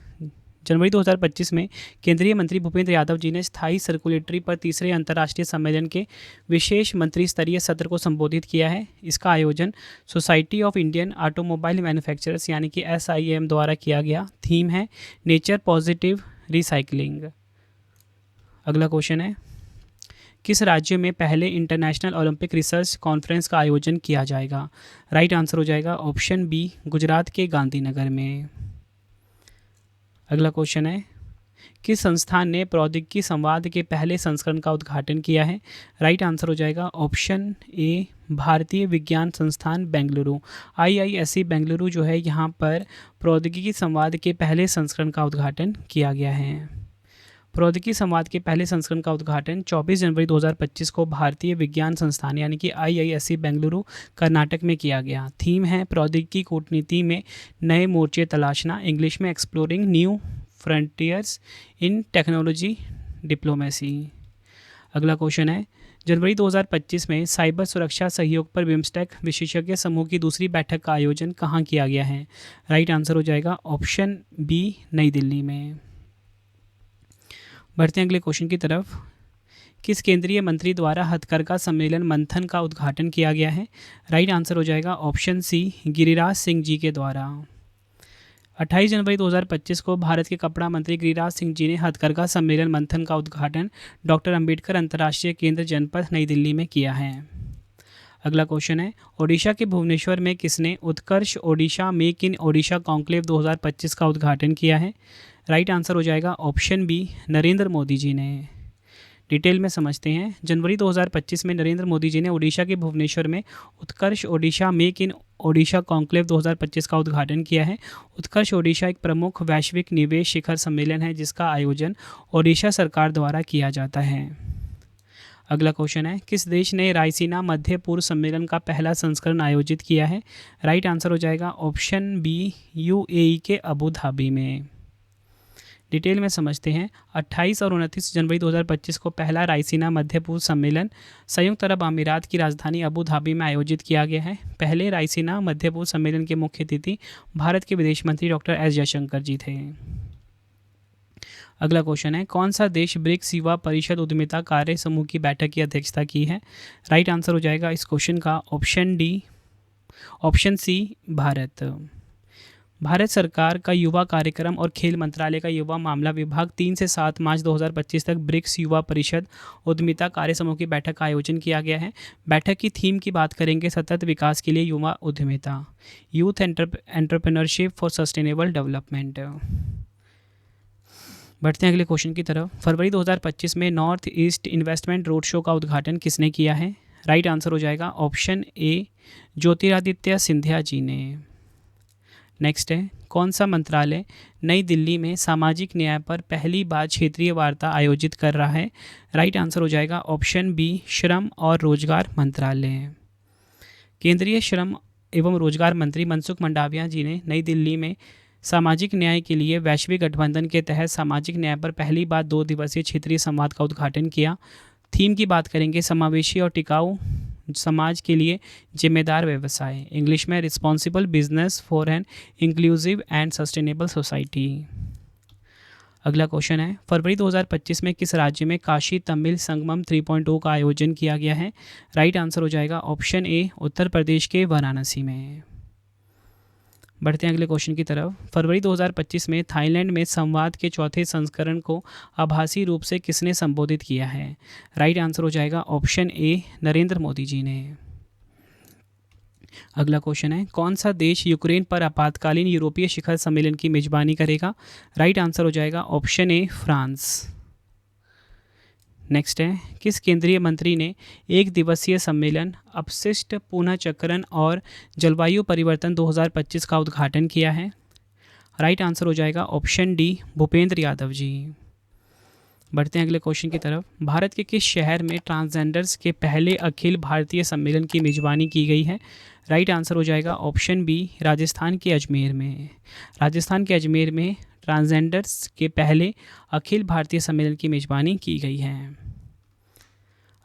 जनवरी 2025 में केंद्रीय मंत्री भूपेंद्र यादव जी ने स्थायी सर्कुलेटरी पर तीसरे अंतर्राष्ट्रीय सम्मेलन के विशेष मंत्री स्तरीय सत्र को संबोधित किया है। इसका आयोजन society of Indian automobile manufacturers यानी कि SIAM द्वारा किया गया। थीम है नेचर पॉजिटिव रिसाइकलिंग। अगला क्वेश्चन है, किस राज्य में पहले इंटरनेशनल ओलंपिक रिसर्च कॉन्फ्रेंस का आयोजन किया जाएगा? राइट आंसर हो जाएगा ऑप्शन बी गुजरात के गांधीनगर में। अगला क्वेश्चन है, किस संस्थान ने प्रौद्योगिकी संवाद के पहले संस्करण का उद्घाटन किया है? राइट आंसर हो जाएगा ऑप्शन ए भारतीय विज्ञान संस्थान बेंगलुरु। IISc बेंगलुरु जो है यहाँ पर प्रौद्योगिकी संवाद के पहले संस्करण का उद्घाटन किया गया है। प्रौद्योगिकी संवाद के पहले संस्करण का उद्घाटन 24 जनवरी 2025 को भारतीय विज्ञान संस्थान यानी कि IISc बेंगलुरु कर्नाटक में किया गया। थीम है प्रौद्योगिकी कूटनीति में नए मोर्चे तलाशना। इंग्लिश में एक्सप्लोरिंग न्यू फ्रंटियर्स इन टेक्नोलॉजी डिप्लोमेसी। अगला क्वेश्चन है, जनवरी 2025 में साइबर सुरक्षा सहयोग पर बिम्स्टेक विशेषज्ञ समूह की दूसरी बैठक का आयोजन कहाँ किया गया है? राइट आंसर हो जाएगा ऑप्शन बी, नई दिल्ली में। बढ़ते हैं अगले क्वेश्चन की तरफ। किस केंद्रीय मंत्री द्वारा हथकरघा सम्मेलन मंथन का उद्घाटन किया गया है? राइट आंसर हो जाएगा ऑप्शन सी, गिरिराज सिंह जी के द्वारा। 28 जनवरी 2025 को भारत के कपड़ा मंत्री गिरिराज सिंह जी ने हथकरघा सम्मेलन मंथन का उद्घाटन डॉक्टर अंबेडकर अंतर्राष्ट्रीय केंद्र जनपद नई दिल्ली में किया है। अगला क्वेश्चन है, ओडिशा के भुवनेश्वर में किसने Utkarsh Odisha make in Odisha conclave 2025 का उद्घाटन किया है? राइट आंसर हो जाएगा ऑप्शन बी, नरेंद्र मोदी जी ने। डिटेल में समझते हैं। जनवरी 2025 में नरेंद्र मोदी जी ने ओडिशा के भुवनेश्वर में Utkarsh Odisha make in Odisha conclave 2025 का उद्घाटन किया है। उत्कर्ष ओडिशा एक प्रमुख वैश्विक निवेश शिखर सम्मेलन है जिसका आयोजन ओडिशा सरकार द्वारा किया जाता है। अगला क्वेश्चन है, किस देश ने रायसीना मध्य पूर्व सम्मेलन का पहला संस्करण आयोजित किया है? राइट आंसर हो जाएगा ऑप्शन बी, यूएई के अबू धाबी में। डिटेल में समझते हैं। 28 और 29 जनवरी 2025 को पहला रायसीना मध्य पूर्व सम्मेलन संयुक्त अरब अमीरात की राजधानी अबू धाबी में आयोजित किया गया है। पहले रायसीना मध्य पूर्व सम्मेलन के मुख्य अतिथि भारत के विदेश मंत्री डॉक्टर एस जयशंकर जी थे। अगला क्वेश्चन है, कौन सा देश ब्रिक्स युवा परिषद उद्यमिता कार्य समूह की बैठक की अध्यक्षता की है? राइट आंसर हो जाएगा इस क्वेश्चन का ऑप्शन सी, भारत। भारत सरकार का युवा कार्यक्रम और खेल मंत्रालय का युवा मामला विभाग 3 से 7 मार्च 2025 तक ब्रिक्स युवा परिषद उद्यमिता कार्य समूह की बैठक का आयोजन किया गया है। बैठक की थीम की बात करेंगे, सतत विकास के लिए युवा उद्यमिता, youth entrepreneurship for sustainable development. बढ़ते हैं अगले क्वेश्चन की तरफ। फरवरी 2025 में north east investment road show का उद्घाटन किसने किया है? राइट आंसर हो जाएगा ऑप्शन ए, ज्योतिरादित्य सिंधिया जी ने। नेक्स्ट है, कौन सा मंत्रालय नई दिल्ली में सामाजिक न्याय पर पहली बार क्षेत्रीय वार्ता आयोजित कर रहा है? राइट आंसर हो जाएगा ऑप्शन बी, श्रम और रोजगार मंत्रालय। केंद्रीय श्रम एवं रोजगार मंत्री मनसुख मंडाविया जी ने नई दिल्ली में सामाजिक न्याय के लिए वैश्विक गठबंधन के तहत सामाजिक न्याय पर पहली बार 2 दिवसीय क्षेत्रीय संवाद का उद्घाटन किया। थीम की बात करेंगे, समावेशी और टिकाऊ समाज के लिए जिम्मेदार व्यवसाय, इंग्लिश में responsible business for an inclusive and sustainable society. अगला क्वेश्चन है, फरवरी 2025 में किस राज्य में काशी तमिल संगमम 3.0 का आयोजन किया गया है? राइट आंसर हो जाएगा ऑप्शन ए, उत्तर प्रदेश के वाराणसी में। बढ़ते हैं अगले क्वेश्चन की तरफ। फरवरी 2025 में थाईलैंड में संवाद के चौथे संस्करण को आभासी रूप से किसने संबोधित किया है? राइट आंसर हो जाएगा ऑप्शन ए, नरेंद्र मोदी जी ने। अगला क्वेश्चन है, कौन सा देश यूक्रेन पर आपातकालीन यूरोपीय शिखर सम्मेलन की मेजबानी करेगा? राइट आंसर हो जाएगा ऑप्शन ए, फ्रांस। नेक्स्ट है, किस केंद्रीय मंत्री ने एक दिवसीय सम्मेलन अपशिष्ट पुनःचक्रण और जलवायु परिवर्तन 2025 का उद्घाटन किया है? राइट आंसर हो जाएगा ऑप्शन डी, भूपेंद्र यादव जी। बढ़ते हैं अगले क्वेश्चन की तरफ। भारत के किस शहर में ट्रांसजेंडर्स के पहले अखिल भारतीय सम्मेलन की मेजबानी की गई है? राइट आंसर हो जाएगा ऑप्शन बी, राजस्थान के अजमेर में। राजस्थान के अजमेर में ट्रांसजेंडर्स के पहले अखिल भारतीय सम्मेलन की मेजबानी की गई है।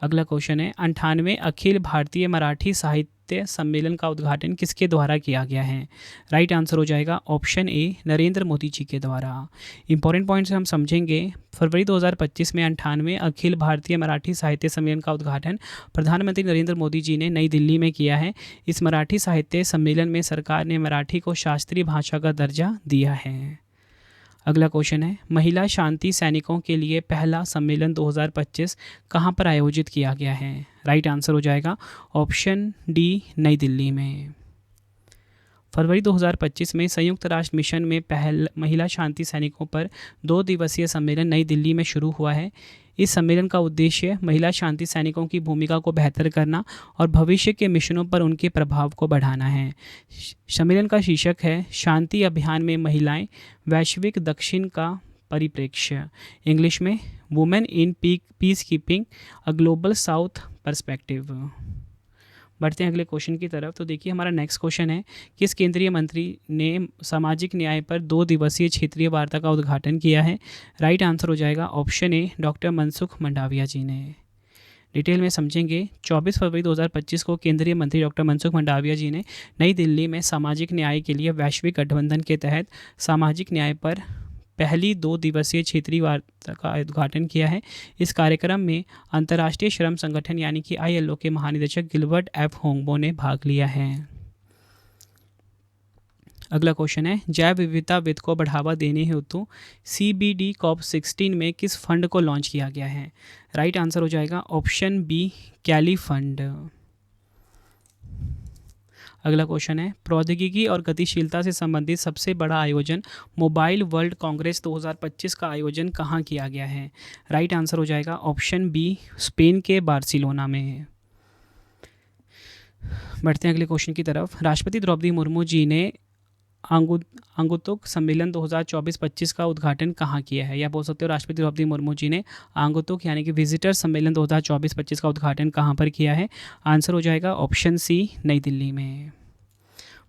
अगला क्वेश्चन है, 98वें अखिल भारतीय मराठी साहित्य सम्मेलन का उद्घाटन किसके द्वारा किया गया है? राइट आंसर हो जाएगा ऑप्शन ए, नरेंद्र मोदी जी के द्वारा। इंपॉर्टेंट पॉइंट्स हम समझेंगे। फरवरी 2025 में 98वें अखिल भारतीय मराठी साहित्य सम्मेलन का उद्घाटन प्रधानमंत्री नरेंद्र मोदी जी ने नई दिल्ली में किया है। इस मराठी साहित्य सम्मेलन में सरकार ने मराठी को शास्त्रीय भाषा का दर्जा दिया है। अगला क्वेश्चन है, महिला शांति सैनिकों के लिए पहला सम्मेलन 2025 कहाँ पर आयोजित किया गया है? राइट आंसर हो जाएगा ऑप्शन डी, नई दिल्ली में। फरवरी 2025 में संयुक्त राष्ट्र मिशन में महिला शांति सैनिकों पर 2 दिवसीय सम्मेलन नई दिल्ली में शुरू हुआ है। इस सम्मेलन का उद्देश्य महिला शांति सैनिकों की भूमिका को बेहतर करना और भविष्य के मिशनों पर उनके प्रभाव को बढ़ाना है। सम्मेलन का शीर्षक है, शांति अभियान में महिलाएं, वैश्विक दक्षिण का परिप्रेक्ष्य, इंग्लिश में women in peace keeping a global south perspective. बढ़ते हैं अगले क्वेश्चन की तरफ। तो देखिए हमारा नेक्स्ट क्वेश्चन है, किस केंद्रीय मंत्री ने सामाजिक न्याय पर 2 दिवसीय क्षेत्रीय वार्ता का उद्घाटन किया है? राइट आंसर हो जाएगा option A, doctor Mansukh Mandaviya ji ने। डिटेल में समझेंगे। 24 फरवरी 2025 को केंद्रीय मंत्री डॉक्टर मनसुख मंडाविया जी ने नई दिल्ली में सामाजिक न्याय के लिए वैश्विक गठबंधन के तहत सामाजिक न्याय पर पहली 2 दिवसीय क्षेत्रीय वार्ता का उद्घाटन किया है। इस कार्यक्रम में अंतर्राष्ट्रीय श्रम संगठन यानी कि ILO के महानिदेशक गिलबर्ट एफ होंगबो ने भाग लिया है। अगला क्वेश्चन है, जैव विविधता वित्त को बढ़ावा देने हेतु CBD COP16 में किस फंड को लॉन्च किया गया है? राइट आंसर हो जाएगा ऑप्शन बी, कैली फंड। अगला क्वेश्चन है, प्रौद्योगिकी और गतिशीलता से संबंधित सबसे बड़ा आयोजन मोबाइल वर्ल्ड कांग्रेस 2025 का आयोजन कहाँ किया गया है? राइट आंसर हो जाएगा ऑप्शन बी, स्पेन के बार्सिलोना में। बढ़ते हैं अगले क्वेश्चन की तरफ। राष्ट्रपति द्रौपदी मुर्मू जी ने आंगतुक सम्मेलन 2024-25 का उद्घाटन कहाँ किया है? या बोल सकते हो राष्ट्रपति द्रौपदी मुर्मू जी ने आंगतुक यानी कि विजिटर सम्मेलन 2024-25 का उद्घाटन कहाँ पर किया है? आंसर हो जाएगा ऑप्शन सी, नई दिल्ली में।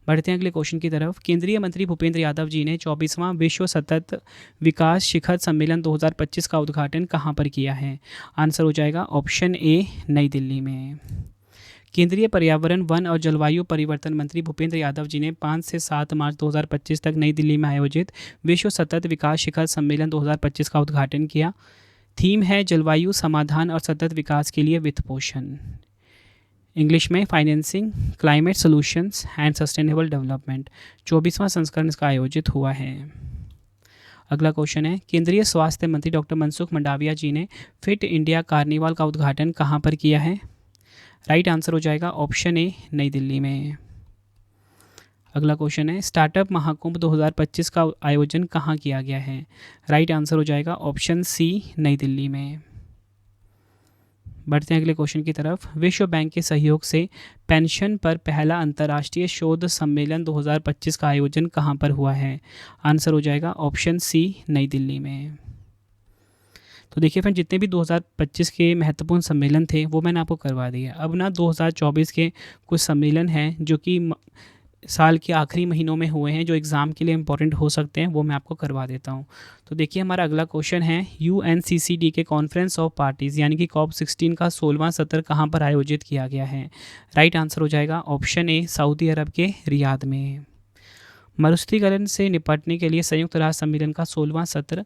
बढ़ते हैं अगले क्वेश्चन की तरफ। केंद्रीय मंत्री भूपेंद्र यादव जी ने 24वां विश्व सतत विकास शिखर सम्मेलन 2025 का उद्घाटन कहाँ पर किया है? आंसर हो जाएगा ऑप्शन ए, नई दिल्ली में। केंद्रीय पर्यावरण, वन और जलवायु परिवर्तन मंत्री भूपेंद्र यादव जी ने 5 से 7 मार्च 2025 तक नई दिल्ली में आयोजित विश्व सतत विकास शिखर सम्मेलन 2025 का उद्घाटन किया। थीम है जलवायु समाधान और सतत विकास के लिए वित्त पोषण, इंग्लिश में financing climate solutions and sustainable development. 24वां संस्करण इसका आयोजित हुआ है। अगला क्वेश्चन है, केंद्रीय स्वास्थ्य मंत्री डॉक्टर मनसुख मंडाविया जी ने फिट इंडिया कार्निवाल का उद्घाटन कहाँ पर किया है? राइट आंसर हो जाएगा ऑप्शन ए, नई दिल्ली में। अगला क्वेश्चन है, स्टार्टअप महाकुंभ 2025 का आयोजन कहाँ किया गया है? राइट आंसर हो जाएगा ऑप्शन सी, नई दिल्ली में। बढ़ते हैं अगले क्वेश्चन की तरफ। विश्व बैंक के सहयोग से पेंशन पर पहला अंतर्राष्ट्रीय शोध सम्मेलन 2025 का आयोजन कहाँ पर हुआ है? आंसर हो जाएगा ऑप्शन सी, नई दिल्ली में। तो देखिए फ्रेंड, जितने भी 2025 के महत्वपूर्ण सम्मेलन थे वो मैंने आपको करवा दिया। अब ना 2024 के कुछ सम्मेलन हैं जो कि साल के आखिरी महीनों में हुए हैं, जो एग्ज़ाम के लिए इंपॉर्टेंट हो सकते हैं, वो मैं आपको करवा देता हूँ। तो देखिए हमारा अगला क्वेश्चन है, UNCCD के कॉन्फ्रेंस ऑफ पार्टीज़ यानी कि COP16 का 16वां सत्र कहाँ पर आयोजित किया गया है? राइट आंसर हो जाएगा ऑप्शन ए, सऊदी अरब के रियाद में। मरुस्थलीकरण से निपटने के लिए संयुक्त राष्ट्र सम्मेलन का 16वां सत्र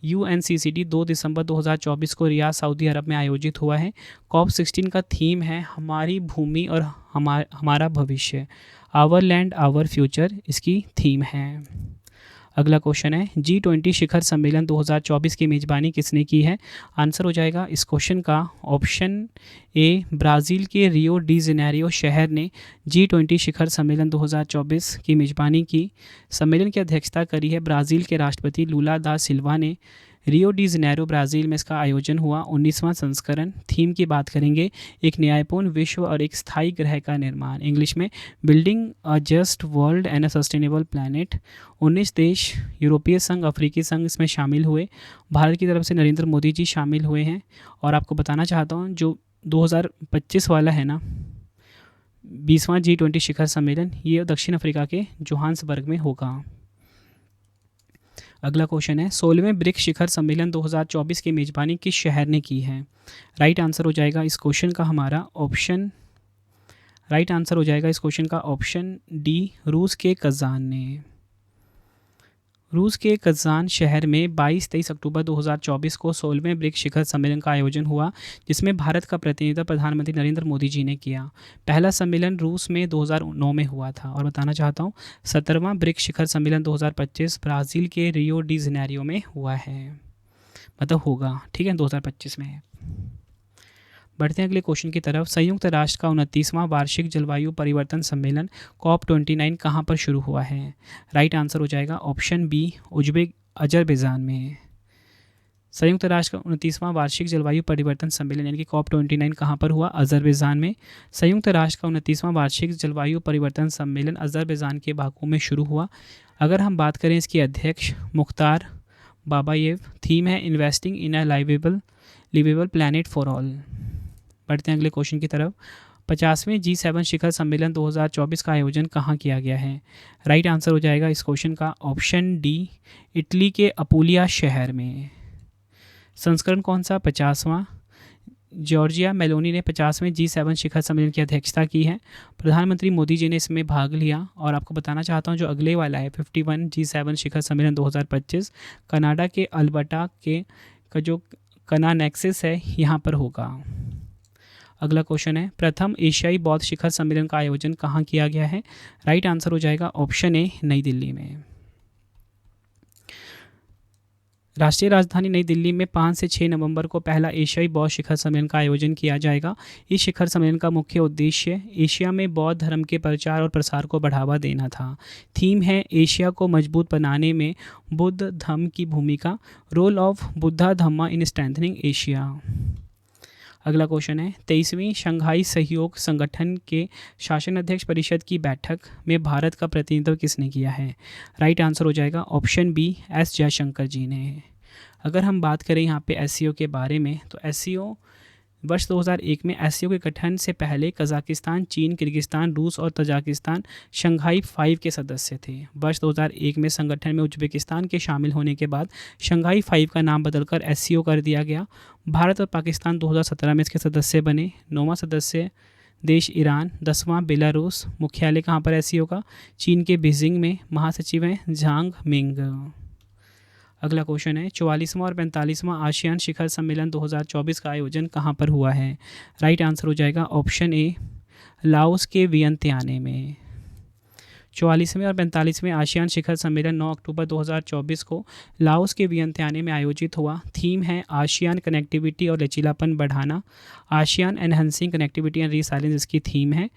UNCCD 2 दिसंबर 2024 को रियाद, सऊदी अरब में आयोजित हुआ है। COP16 का थीम है हमारी भूमि और हमारा भविष्य, आवर लैंड आवर फ्यूचर इसकी थीम है। अगला क्वेश्चन है, G20 शिखर सम्मेलन 2024 की मेज़बानी किसने की है? आंसर हो जाएगा इस क्वेश्चन का ऑप्शन ए, ब्राज़ील के रियो डी जेनेरियो शहर ने G20 शिखर सम्मेलन 2024 की मेज़बानी की। सम्मेलन की अध्यक्षता करी है ब्राज़ील के राष्ट्रपति लूला दा सिल्वा ने। रियो डी जेनेरियो ब्राज़ील में इसका आयोजन हुआ। 19वां संस्करण। थीम की बात करेंगे, एक न्यायपूर्ण विश्व और एक स्थायी ग्रह का निर्माण, इंग्लिश में building a just world and a sustainable planet. 19 देश, यूरोपीय संघ, अफ्रीकी संघ इसमें शामिल हुए। भारत की तरफ से नरेंद्र मोदी जी शामिल हुए हैं। और आपको बताना चाहता हूँ, जो 2025 वाला है ना 20वां G20 शिखर सम्मेलन, ये दक्षिण अफ्रीका के जोहान्सबर्ग में होगा। अगला क्वेश्चन है, 16वें ब्रिक्स शिखर सम्मेलन 2024 की मेज़बानी किस शहर ने की है? राइट आंसर हो जाएगा इस क्वेश्चन का हमारा ऑप्शन डी, रूस के कज़ान ने। रूस के कज़ान शहर में 22-23 अक्टूबर 2024 को 16वें ब्रिक्स शिखर सम्मेलन का आयोजन हुआ, जिसमें भारत का प्रतिनिधित्व प्रधानमंत्री नरेंद्र मोदी जी ने किया। पहला सम्मेलन रूस में 2009 में हुआ था। और बताना चाहता हूँ, 17वां ब्रिक्स शिखर सम्मेलन 2025 ब्राज़ील के रियो डी जेनेरियो में हुआ है, मतलब होगा, ठीक है, 2025 में। बढ़ते हैं अगले क्वेश्चन की तरफ। संयुक्त राष्ट्र का 29वां वार्षिक जलवायु परिवर्तन सम्मेलन COP29 कहाँ पर शुरू हुआ है? राइट आंसर हो जाएगा ऑप्शन बी, अजरबैजान में। संयुक्त राष्ट्र का 29वां वार्षिक जलवायु परिवर्तन सम्मेलन यानी कि COP29 कहाँ पर हुआ? अजरबैजान में। संयुक्त राष्ट्र का 29वां वार्षिक जलवायु परिवर्तन सम्मेलन अजरबैजान के बाकू में शुरू हुआ। अगर हम बात करें इसके अध्यक्ष मुख्तार बाबायेव। थीम है investing in a liveable planet for all. बढ़ते हैं अगले क्वेश्चन की तरफ। 50वें G7 शिखर सम्मेलन 2024 का आयोजन कहाँ किया गया है? राइट आंसर हो जाएगा इस क्वेश्चन का ऑप्शन डी, इटली के अपुलिया शहर में। संस्करण कौन सा? 50वां। जॉर्जिया मेलोनी ने 50वें G7 शिखर सम्मेलन की अध्यक्षता की है। प्रधानमंत्री मोदी जी ने इसमें भाग लिया। और आपको बताना चाहता हूँ जो अगले वाला है 51 G7 शिखर सम्मेलन 2025 कनाडा के अल्बर्टा का जो कनानेक्सिस है यहाँ पर होगा। अगला क्वेश्चन है, प्रथम एशियाई बौद्ध शिखर सम्मेलन का आयोजन कहाँ किया गया है? राइट आंसर हो जाएगा ऑप्शन ए, नई दिल्ली में। राष्ट्रीय राजधानी नई दिल्ली में 5 से 6 नवंबर को पहला एशियाई बौद्ध शिखर सम्मेलन का आयोजन किया जाएगा। इस शिखर सम्मेलन का मुख्य उद्देश्य एशिया में बौद्ध धर्म के प्रचार और प्रसार को बढ़ावा देना था। थीम है एशिया को मजबूत बनाने में बुद्ध धर्म की भूमिका, role of Buddha Dhamma in strengthening Asia. अगला क्वेश्चन है, 23वीं शंघाई सहयोग संगठन के शासन अध्यक्ष परिषद की बैठक में भारत का प्रतिनिधित्व किसने किया है? राइट आंसर हो जाएगा ऑप्शन बी, एस जयशंकर जी ने। अगर हम बात करें यहाँ पे एससीओ के बारे में, तो एससीओ वर्ष 2001 में एससीओ के गठन से पहले कजाकिस्तान, चीन, किर्गिस्तान, रूस और तजाकिस्तान शंघाई 5 के सदस्य थे। वर्ष 2001 में संगठन में उज्बेकिस्तान के शामिल होने के बाद शंघाई 5 का नाम बदलकर एससीओ कर दिया गया। भारत और पाकिस्तान 2017 में इसके सदस्य बने। 9वां सदस्य देश ईरान, 10वां बेलारूस। मुख्यालय कहाँ पर एससीओ का? चीन के बीजिंग में। महासचिव हैं झांग मिंग। अगला क्वेश्चन है, 44वां और 45वां आसियान शिखर सम्मेलन 2024 का आयोजन कहाँ पर हुआ है? राइट आंसर हो जाएगा ऑप्शन ए, लाओस के वियंतियाने में। 44वें और 45वें आसियान शिखर सम्मेलन 9 अक्टूबर 2024 को लाओस के वियंतियाने में आयोजित हुआ। थीम है आसियान कनेक्टिविटी और लचीलापन बढ़ाना, आसियान एनहेंसिंग कनेक्टिविटी एंड रीसाइलेंस इसकी थीम है।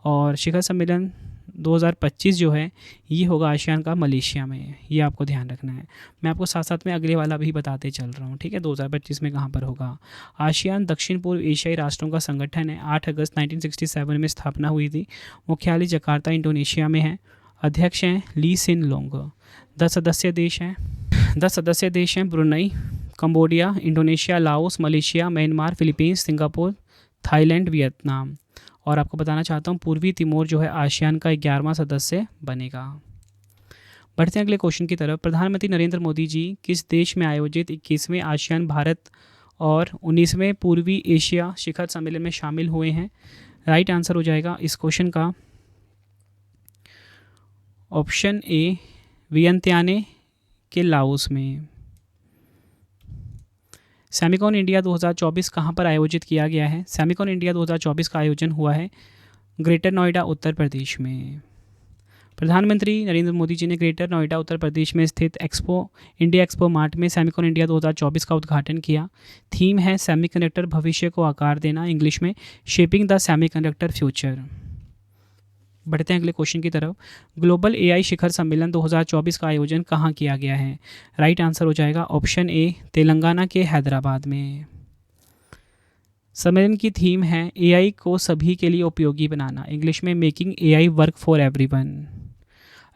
और शिखर सम्मेलन 2025 जो है ये होगा आसियान का मलेशिया में, ये आपको ध्यान रखना है। मैं आपको साथ साथ में अगले वाला भी बताते चल रहा हूँ, ठीक है। 2025 में कहाँ पर होगा? आसियान दक्षिण पूर्व एशियाई राष्ट्रों का संगठन है। 8 अगस्त 1967 में स्थापना हुई थी। मुख्यालय जकार्ता इंडोनेशिया में है। अध्यक्ष हैं ली सिन लोंग। 10 सदस्य देश हैं Brunei, Cambodia, Indonesia, Laos, Malaysia, Myanmar, Philippines, Singapore, Thailand, Vietnam. और आपको बताना चाहता हूँ पूर्वी तिमोर जो है आसियान का 11वां सदस्य बनेगा। बढ़ते हैं अगले क्वेश्चन की तरफ। प्रधानमंत्री नरेंद्र मोदी जी किस देश में आयोजित 21वें आसियान भारत और 19वें पूर्वी एशिया शिखर सम्मेलन में शामिल हुए हैं? राइट आंसर हो जाएगा इस क्वेश्चन का ऑप्शन ए, वियंतियाने के लाओस में। सेमिकॉन इंडिया 2024 कहाँ पर आयोजित किया गया है? सेमिकॉन इंडिया 2024 का आयोजन हुआ है ग्रेटर नोएडा, उत्तर प्रदेश में। प्रधानमंत्री नरेंद्र मोदी जी ने ग्रेटर नोएडा, उत्तर प्रदेश में स्थित इंडिया एक्सपो मार्ट में सेमिकॉन इंडिया 2024 का उद्घाटन किया। थीम है सेमीकंडक्टर भविष्य को आकार देना, इंग्लिश में शेपिंग द सेमीकंडक्टर फ्यूचर। बढ़ते हैं अगले क्वेश्चन की तरफ। ग्लोबल एआई शिखर सम्मेलन 2024 का आयोजन कहाँ किया गया है? राइट आंसर हो जाएगा ऑप्शन ए, तेलंगाना के हैदराबाद में। सम्मेलन की थीम है एआई को सभी के लिए उपयोगी बनाना, इंग्लिश में making AI work for everyone.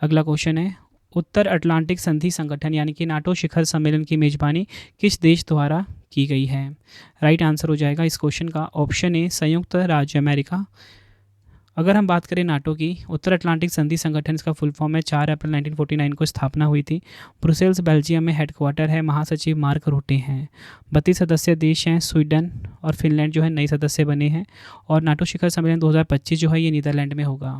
अगला क्वेश्चन है, उत्तर अटलांटिक संधि संगठन यानी कि नाटो शिखर सम्मेलन की मेजबानी किस देश द्वारा की गई है? राइट आंसर हो जाएगा इस क्वेश्चन का ऑप्शन ए, संयुक्त राज्य अमेरिका। अगर हम बात करें नाटो की, उत्तर अटलांटिक संधि संगठन इसका फुल फॉर्म है। 4 अप्रैल 1949 को स्थापना हुई थी। ब्रुसेल्स बेल्जियम में हेडक्वार्टर है। महासचिव मार्क रूटे हैं। 32 सदस्य देश हैं। स्वीडन और फिनलैंड जो है नए सदस्य बने हैं। और नाटो शिखर सम्मेलन 2025 जो है ये नीदरलैंड में होगा।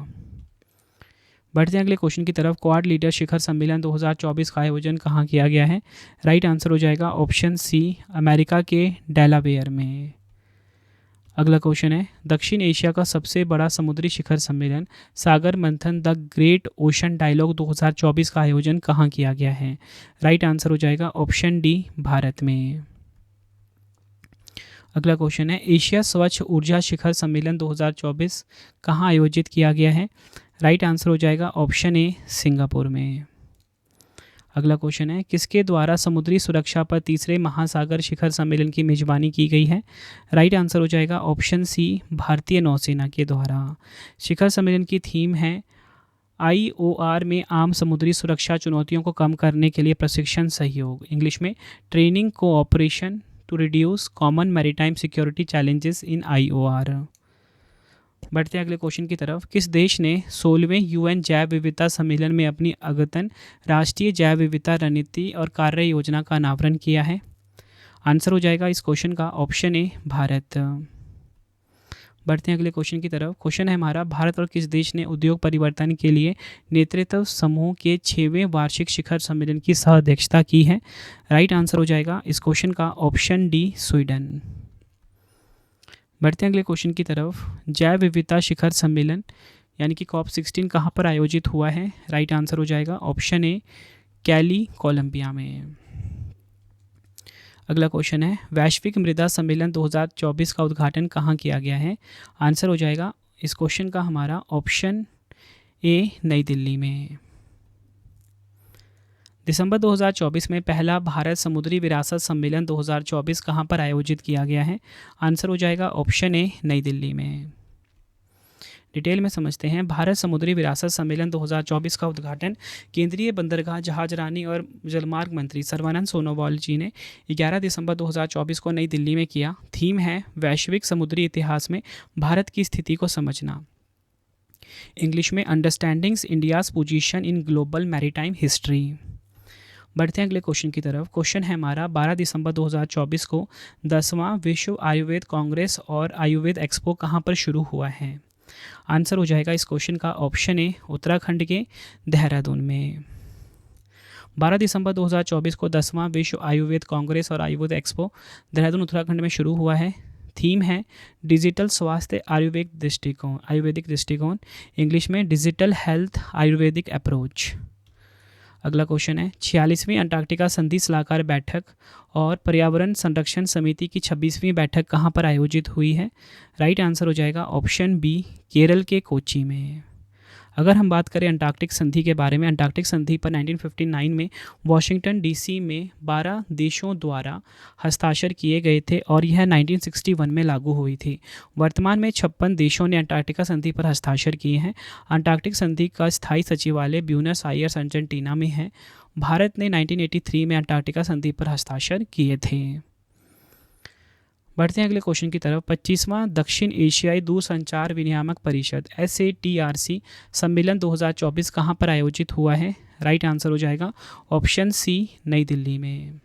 बढ़ते हैं अगले क्वेश्चन की तरफ। क्वाड लीडर शिखर सम्मेलन 2024 का आयोजन कहाँ किया गया है? राइट आंसर हो जाएगा ऑप्शन सी, अमेरिका के डेलावेयर में। अगला क्वेश्चन है, दक्षिण एशिया का सबसे बड़ा समुद्री शिखर सम्मेलन सागर मंथन द ग्रेट ओशन डायलॉग 2024 का आयोजन कहाँ किया गया है? राइट आंसर हो जाएगा ऑप्शन डी, भारत में। अगला क्वेश्चन है, एशिया स्वच्छ ऊर्जा शिखर सम्मेलन 2024 कहाँ आयोजित किया गया है? राइट आंसर हो जाएगा ऑप्शन ए, सिंगापुर में। अगला क्वेश्चन है, किसके द्वारा समुद्री सुरक्षा पर तीसरे महासागर शिखर सम्मेलन की मेजबानी की गई है? राइट आंसर हो जाएगा ऑप्शन सी, भारतीय नौसेना के द्वारा। शिखर सम्मेलन की थीम है IOR में आम समुद्री सुरक्षा चुनौतियों को कम करने के लिए प्रशिक्षण सहयोग, इंग्लिश में training cooperation to reduce common maritime security challenges in IOR। बढ़ते हैं अगले क्वेश्चन की तरफ। किस देश ने 16वें यूएन जैव विविधता सम्मेलन में अपनी अद्यतन राष्ट्रीय जैव विविधता रणनीति और कार्य योजना का अनावरण किया है? आंसर हो जाएगा इस क्वेश्चन का ऑप्शन ए, भारत। बढ़ते हैं अगले क्वेश्चन की तरफ। क्वेश्चन है हमारा, भारत और किस देश ने उद्योग परिवर्तन के लिए नेतृत्व समूह के 6वें वार्षिक शिखर सम्मेलन की सह अध्यक्षता की है? राइट आंसर हो जाएगा इस क्वेश्चन का ऑप्शन डी, स्वीडन। बढ़ते हैं अगले क्वेश्चन की तरफ। जैव विविधता शिखर सम्मेलन यानी कि COP16 कहाँ पर आयोजित हुआ है? राइट आंसर हो जाएगा ऑप्शन ए, कैली, कोलंबिया में। अगला क्वेश्चन है, वैश्विक मृदा सम्मेलन 2024 का उद्घाटन कहाँ किया गया है? आंसर हो जाएगा इस क्वेश्चन का हमारा ऑप्शन ए, नई दिल्ली में। दिसंबर 2024 में पहला भारत समुद्री विरासत सम्मेलन 2024 कहाँ पर आयोजित किया गया है? आंसर हो जाएगा ऑप्शन ए, नई दिल्ली में। डिटेल में समझते हैं। भारत समुद्री विरासत सम्मेलन 2024 का उद्घाटन केंद्रीय बंदरगाह, जहाजरानी और जलमार्ग मंत्री सर्बानंद सोनोवाल जी ने 11 दिसंबर 2024 को नई दिल्ली में किया। थीम है वैश्विक समुद्री इतिहास में भारत की स्थिति को समझना। इंग्लिश में understandings India's position in global maritime history. बढ़ते हैं अगले क्वेश्चन की तरफ। क्वेश्चन है हमारा, 12 दिसंबर 2024 को 10वां विश्व आयुर्वेद कांग्रेस और आयुर्वेद एक्सपो कहाँ पर शुरू हुआ है? आंसर हो जाएगा इस क्वेश्चन का ऑप्शन ए, उत्तराखंड के देहरादून में। 12 दिसंबर 2024 को 10वां विश्व आयुर्वेद कांग्रेस और आयुर्वेद एक्सपो देहरादून उत्तराखंड में शुरू हुआ है। थीम है डिजिटल स्वास्थ्य आयुर्वेदिक दृष्टिकोण। इंग्लिश में डिजिटल हेल्थ आयुर्वेदिक अप्रोच। अगला क्वेश्चन है, 46वीं अंटार्कटिका संधि सलाहकार बैठक और पर्यावरण संरक्षण समिति की 26वीं बैठक कहाँ पर आयोजित हुई है? राइट आंसर हो जाएगा ऑप्शन बी, केरल के कोच्चि में। अगर हम बात करें अंटार्कटिक संधि के बारे में, अंटार्कटिक संधि पर 1959 में वाशिंगटन डीसी में 12 देशों द्वारा हस्ताक्षर किए गए थे और यह 1961 में लागू हुई थी। वर्तमान में 56 देशों ने अंटार्कटिका संधि पर हस्ताक्षर किए हैं। अंटार्कटिक संधि का स्थायी सचिवालय ब्यूनस आयर्स, अर्जेंटीना में है। भारत ने 1983 में अंटार्कटिका संधि पर हस्ताक्षर किए थे। बढ़ते हैं अगले क्वेश्चन की तरफ। 25वां दक्षिण एशियाई दूरसंचार विनियामक परिषद SATRC सम्मेलन 2024 कहाँ पर आयोजित हुआ है? राइट आंसर हो जाएगा ऑप्शन सी, नई दिल्ली में।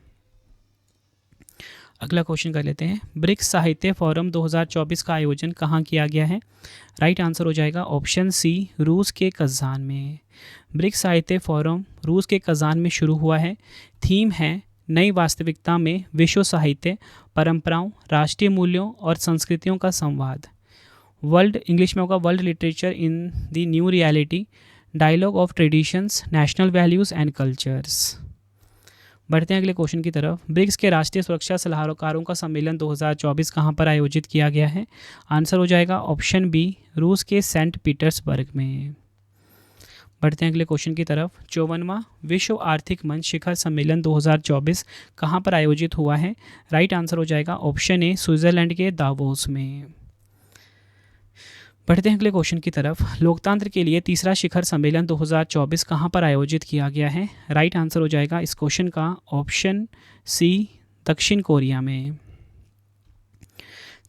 अगला क्वेश्चन कर लेते हैं। ब्रिक्स साहित्य फोरम 2024 का आयोजन कहाँ किया गया है? राइट आंसर हो जाएगा ऑप्शन सी, रूस के कज़ान में। ब्रिक्स साहित्य फोरम रूस के कज़ान में शुरू हुआ है। थीम है नई वास्तविकता में विश्व साहित्य, परंपराओं, राष्ट्रीय मूल्यों और संस्कृतियों का संवाद। इंग्लिश में होगा world literature in the new reality, dialogue of traditions, national values and cultures. बढ़ते हैं अगले क्वेश्चन की तरफ। ब्रिक्स के राष्ट्रीय सुरक्षा सलाहकारों का सम्मेलन 2024 कहाँ पर आयोजित किया गया है? आंसर हो जाएगा ऑप्शन बी, रूस के सेंट पीटर्सबर्ग में। बढ़ते हैं अगले क्वेश्चन की तरफ। 54वां विश्व आर्थिक मंच शिखर सम्मेलन 2024 कहाँ पर आयोजित हुआ है? राइट आंसर हो जाएगा ऑप्शन ए, स्विट्जरलैंड के दावोस में। बढ़ते हैं अगले क्वेश्चन की तरफ। लोकतंत्र के लिए तीसरा शिखर सम्मेलन 2024 कहाँ पर आयोजित किया गया है? राइट आंसर हो जाएगा इस क्वेश्चन का ऑप्शन सी, दक्षिण कोरिया में।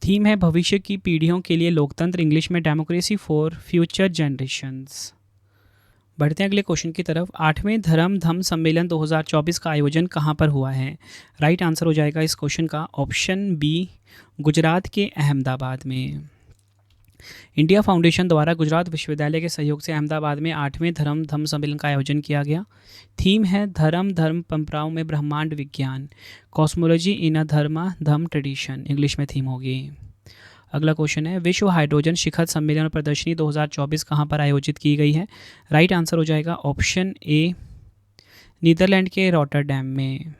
थीम है भविष्य की पीढ़ियों के लिए लोकतंत्र, इंग्लिश में डेमोक्रेसी फॉर फ्यूचर जनरेशंस। बढ़ते हैं अगले क्वेश्चन की तरफ। 8वें धर्म धम्म सम्मेलन 2024 का आयोजन कहाँ पर हुआ है? राइट आंसर हो जाएगा इस क्वेश्चन का ऑप्शन बी, गुजरात के अहमदाबाद में। इंडिया फाउंडेशन द्वारा गुजरात विश्वविद्यालय के सहयोग से अहमदाबाद में 8वें धर्म धम्म सम्मेलन का आयोजन किया गया। थीम है धर्म परंपराओं में ब्रह्मांड विज्ञान, कॉस्मोलॉजी इन अ धर्म ट्रेडिशन, इंग्लिश में थीम होगी। अगला क्वेश्चन है, विश्व हाइड्रोजन शिखर सम्मेलन और प्रदर्शनी 2024 कहाँ पर आयोजित की गई है? राइट आंसर हो जाएगा ऑप्शन ए, नीदरलैंड के रॉटरडैम में।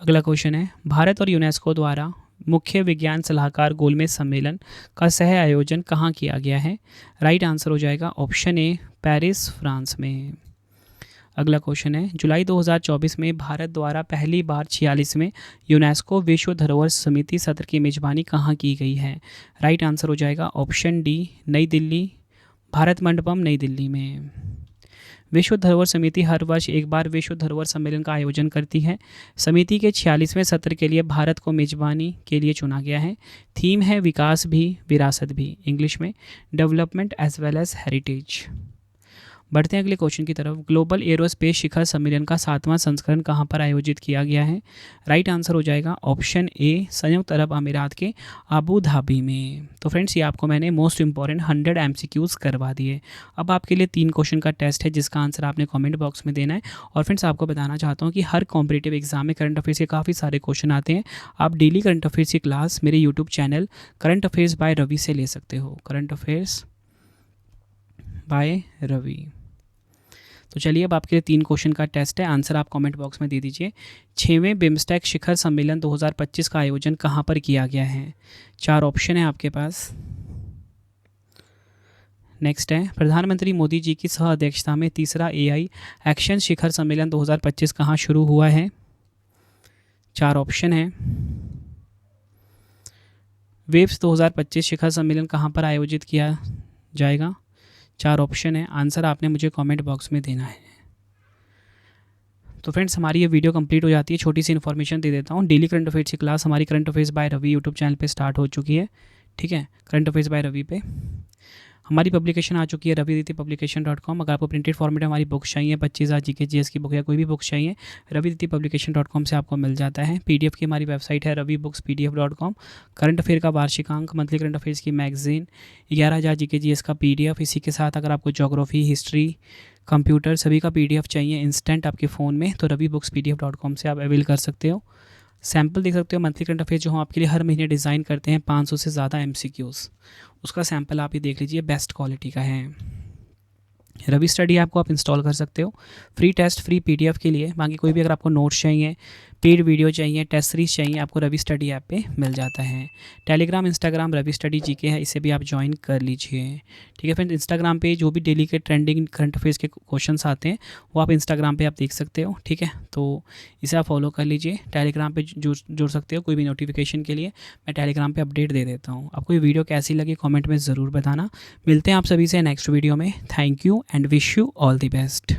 अगला क्वेश्चन है, भारत और यूनेस्को द्वारा मुख्य विज्ञान सलाहकार गोलमेज सम्मेलन का सह आयोजन कहाँ किया गया है? राइट आंसर हो जाएगा ऑप्शन ए, पेरिस, फ्रांस में। अगला क्वेश्चन है, जुलाई 2024 में भारत द्वारा पहली बार 46वें यूनेस्को विश्व धरोहर समिति सत्र की मेजबानी कहाँ की गई है? राइट आंसर हो जाएगा ऑप्शन डी, नई दिल्ली, भारत मंडपम, नई दिल्ली में। विश्व धरोहर समिति हर वर्ष एक बार विश्व धरोहर सम्मेलन का आयोजन करती है। समिति के 46वें सत्र के लिए भारत को मेजबानी के लिए चुना गया है। थीम है विकास भी विरासत भी, इंग्लिश में development as well as heritage. बढ़ते हैं अगले क्वेश्चन की तरफ। ग्लोबल एरोस्पेस शिखर सम्मेलन का 7वां संस्करण कहाँ पर आयोजित किया गया है? राइट आंसर हो जाएगा ऑप्शन ए, संयुक्त अरब अमीरात के अबू धाबी में। तो फ्रेंड्स, ये आपको मैंने मोस्ट इंपॉर्टेंट 100 MCQs करवा दिए। अब आपके लिए 3 क्वेश्चन का टेस्ट है जिसका आंसर आपने कॉमेंट बॉक्स में देना है। और फ्रेंड्स, आपको बताना चाहता हूँ कि हर कॉम्पिटिटिव एग्जाम में करंट अफेयर्स के काफ़ी सारे क्वेश्चन आते हैं। आप डेली करंट अफेयर्स की क्लास मेरे YouTube channel current affairs by Ravi से ले सकते हो। Current affairs by Ravi. तो चलिए, अब आपके लिए 3 क्वेश्चन का टेस्ट है, आंसर आप कमेंट बॉक्स में दे दीजिए। 6वें बिम्स्टेक शिखर सम्मेलन 2025 का आयोजन कहाँ पर किया गया है? 4 ऑप्शन है आपके पास। नेक्स्ट है, प्रधानमंत्री मोदी जी की सह अध्यक्षता में तीसरा AI एक्शन शिखर सम्मेलन 2025 कहाँ शुरू हुआ है? 4 ऑप्शन है। वेव्स 2025 शिखर सम्मेलन कहाँ पर आयोजित किया जाएगा? 4 ऑप्शन है, आंसर आपने मुझे कमेंट बॉक्स में देना है। तो फ्रेंड्स, हमारी ये वीडियो कंप्लीट हो जाती है। छोटी सी इन्फॉर्मेशन दे देता हूँ। डेली करंट अफेयर्स की क्लास हमारी current affairs by Ravi YouTube channel पे स्टार्ट हो चुकी है। ठीक है, करंट अफेयर्स बाय रवि पे हमारी पब्लिकेशन आ चुकी है raviditypublication.com। अगर आपको प्रिंटेड फॉर्मेट में हमारी बुक्स चाहिए, 25,000 GK GS की बुक या कोई भी बुक्स चाहिए, raviditypublication.com से आपको मिल जाता है। PDF की हमारी वेबसाइट है ravibookspdf.com। करंट अफेयर का वार्षिकांक, मंथली करंट अफेयर्स की मैगजीन, 11,000 GK GS का PDF। इसी के साथ अगर आपको ज्योग्राफी, हिस्ट्री, कंप्यूटर सभी का PDF चाहिए इंस्टेंट आपके फ़ोन में, तो ravibookspdf.com से आप अवेल कर सकते हो। सैम्पल देख सकते हो मंथली करंट अफेयर जो हम आपके लिए हर महीने डिज़ाइन करते हैं, 500 से ज़्यादा MCQs, उसका सैम्पल आप ही देख लीजिए, बेस्ट क्वालिटी का है। रवि स्टडी ऐप को आप इंस्टॉल कर सकते हो फ्री टेस्ट, फ्री PDF के लिए। बाकी कोई भी अगर आपको नोट्स चाहिए, पेड वीडियो चाहिए, टेस्ट सीरीज चाहिए, आपको रवि स्टडी ऐप पे मिल जाता है। Telegram, Instagram Ravi study GK है, इसे भी आप ज्वाइन कर लीजिए। ठीक है फ्रेंड्स, इंस्टाग्राम पे जो भी डेली के ट्रेंडिंग करंट अफेयर्स के क्वेश्चंस आते हैं वो आप इंस्टाग्राम पे आप देख सकते हो। ठीक है, तो इसे आप फॉलो कर लीजिए। टेलीग्राम पे जुड़ सकते हो, कोई भी नोटिफिकेशन के लिए मैं टेलीग्राम पे अपडेट दे देता हूँ। आपको ये वीडियो कैसी लगी कमेंट में ज़रूर बताना। मिलते हैं आप सभी से नेक्स्ट वीडियो में। Thank you and wish you all the best.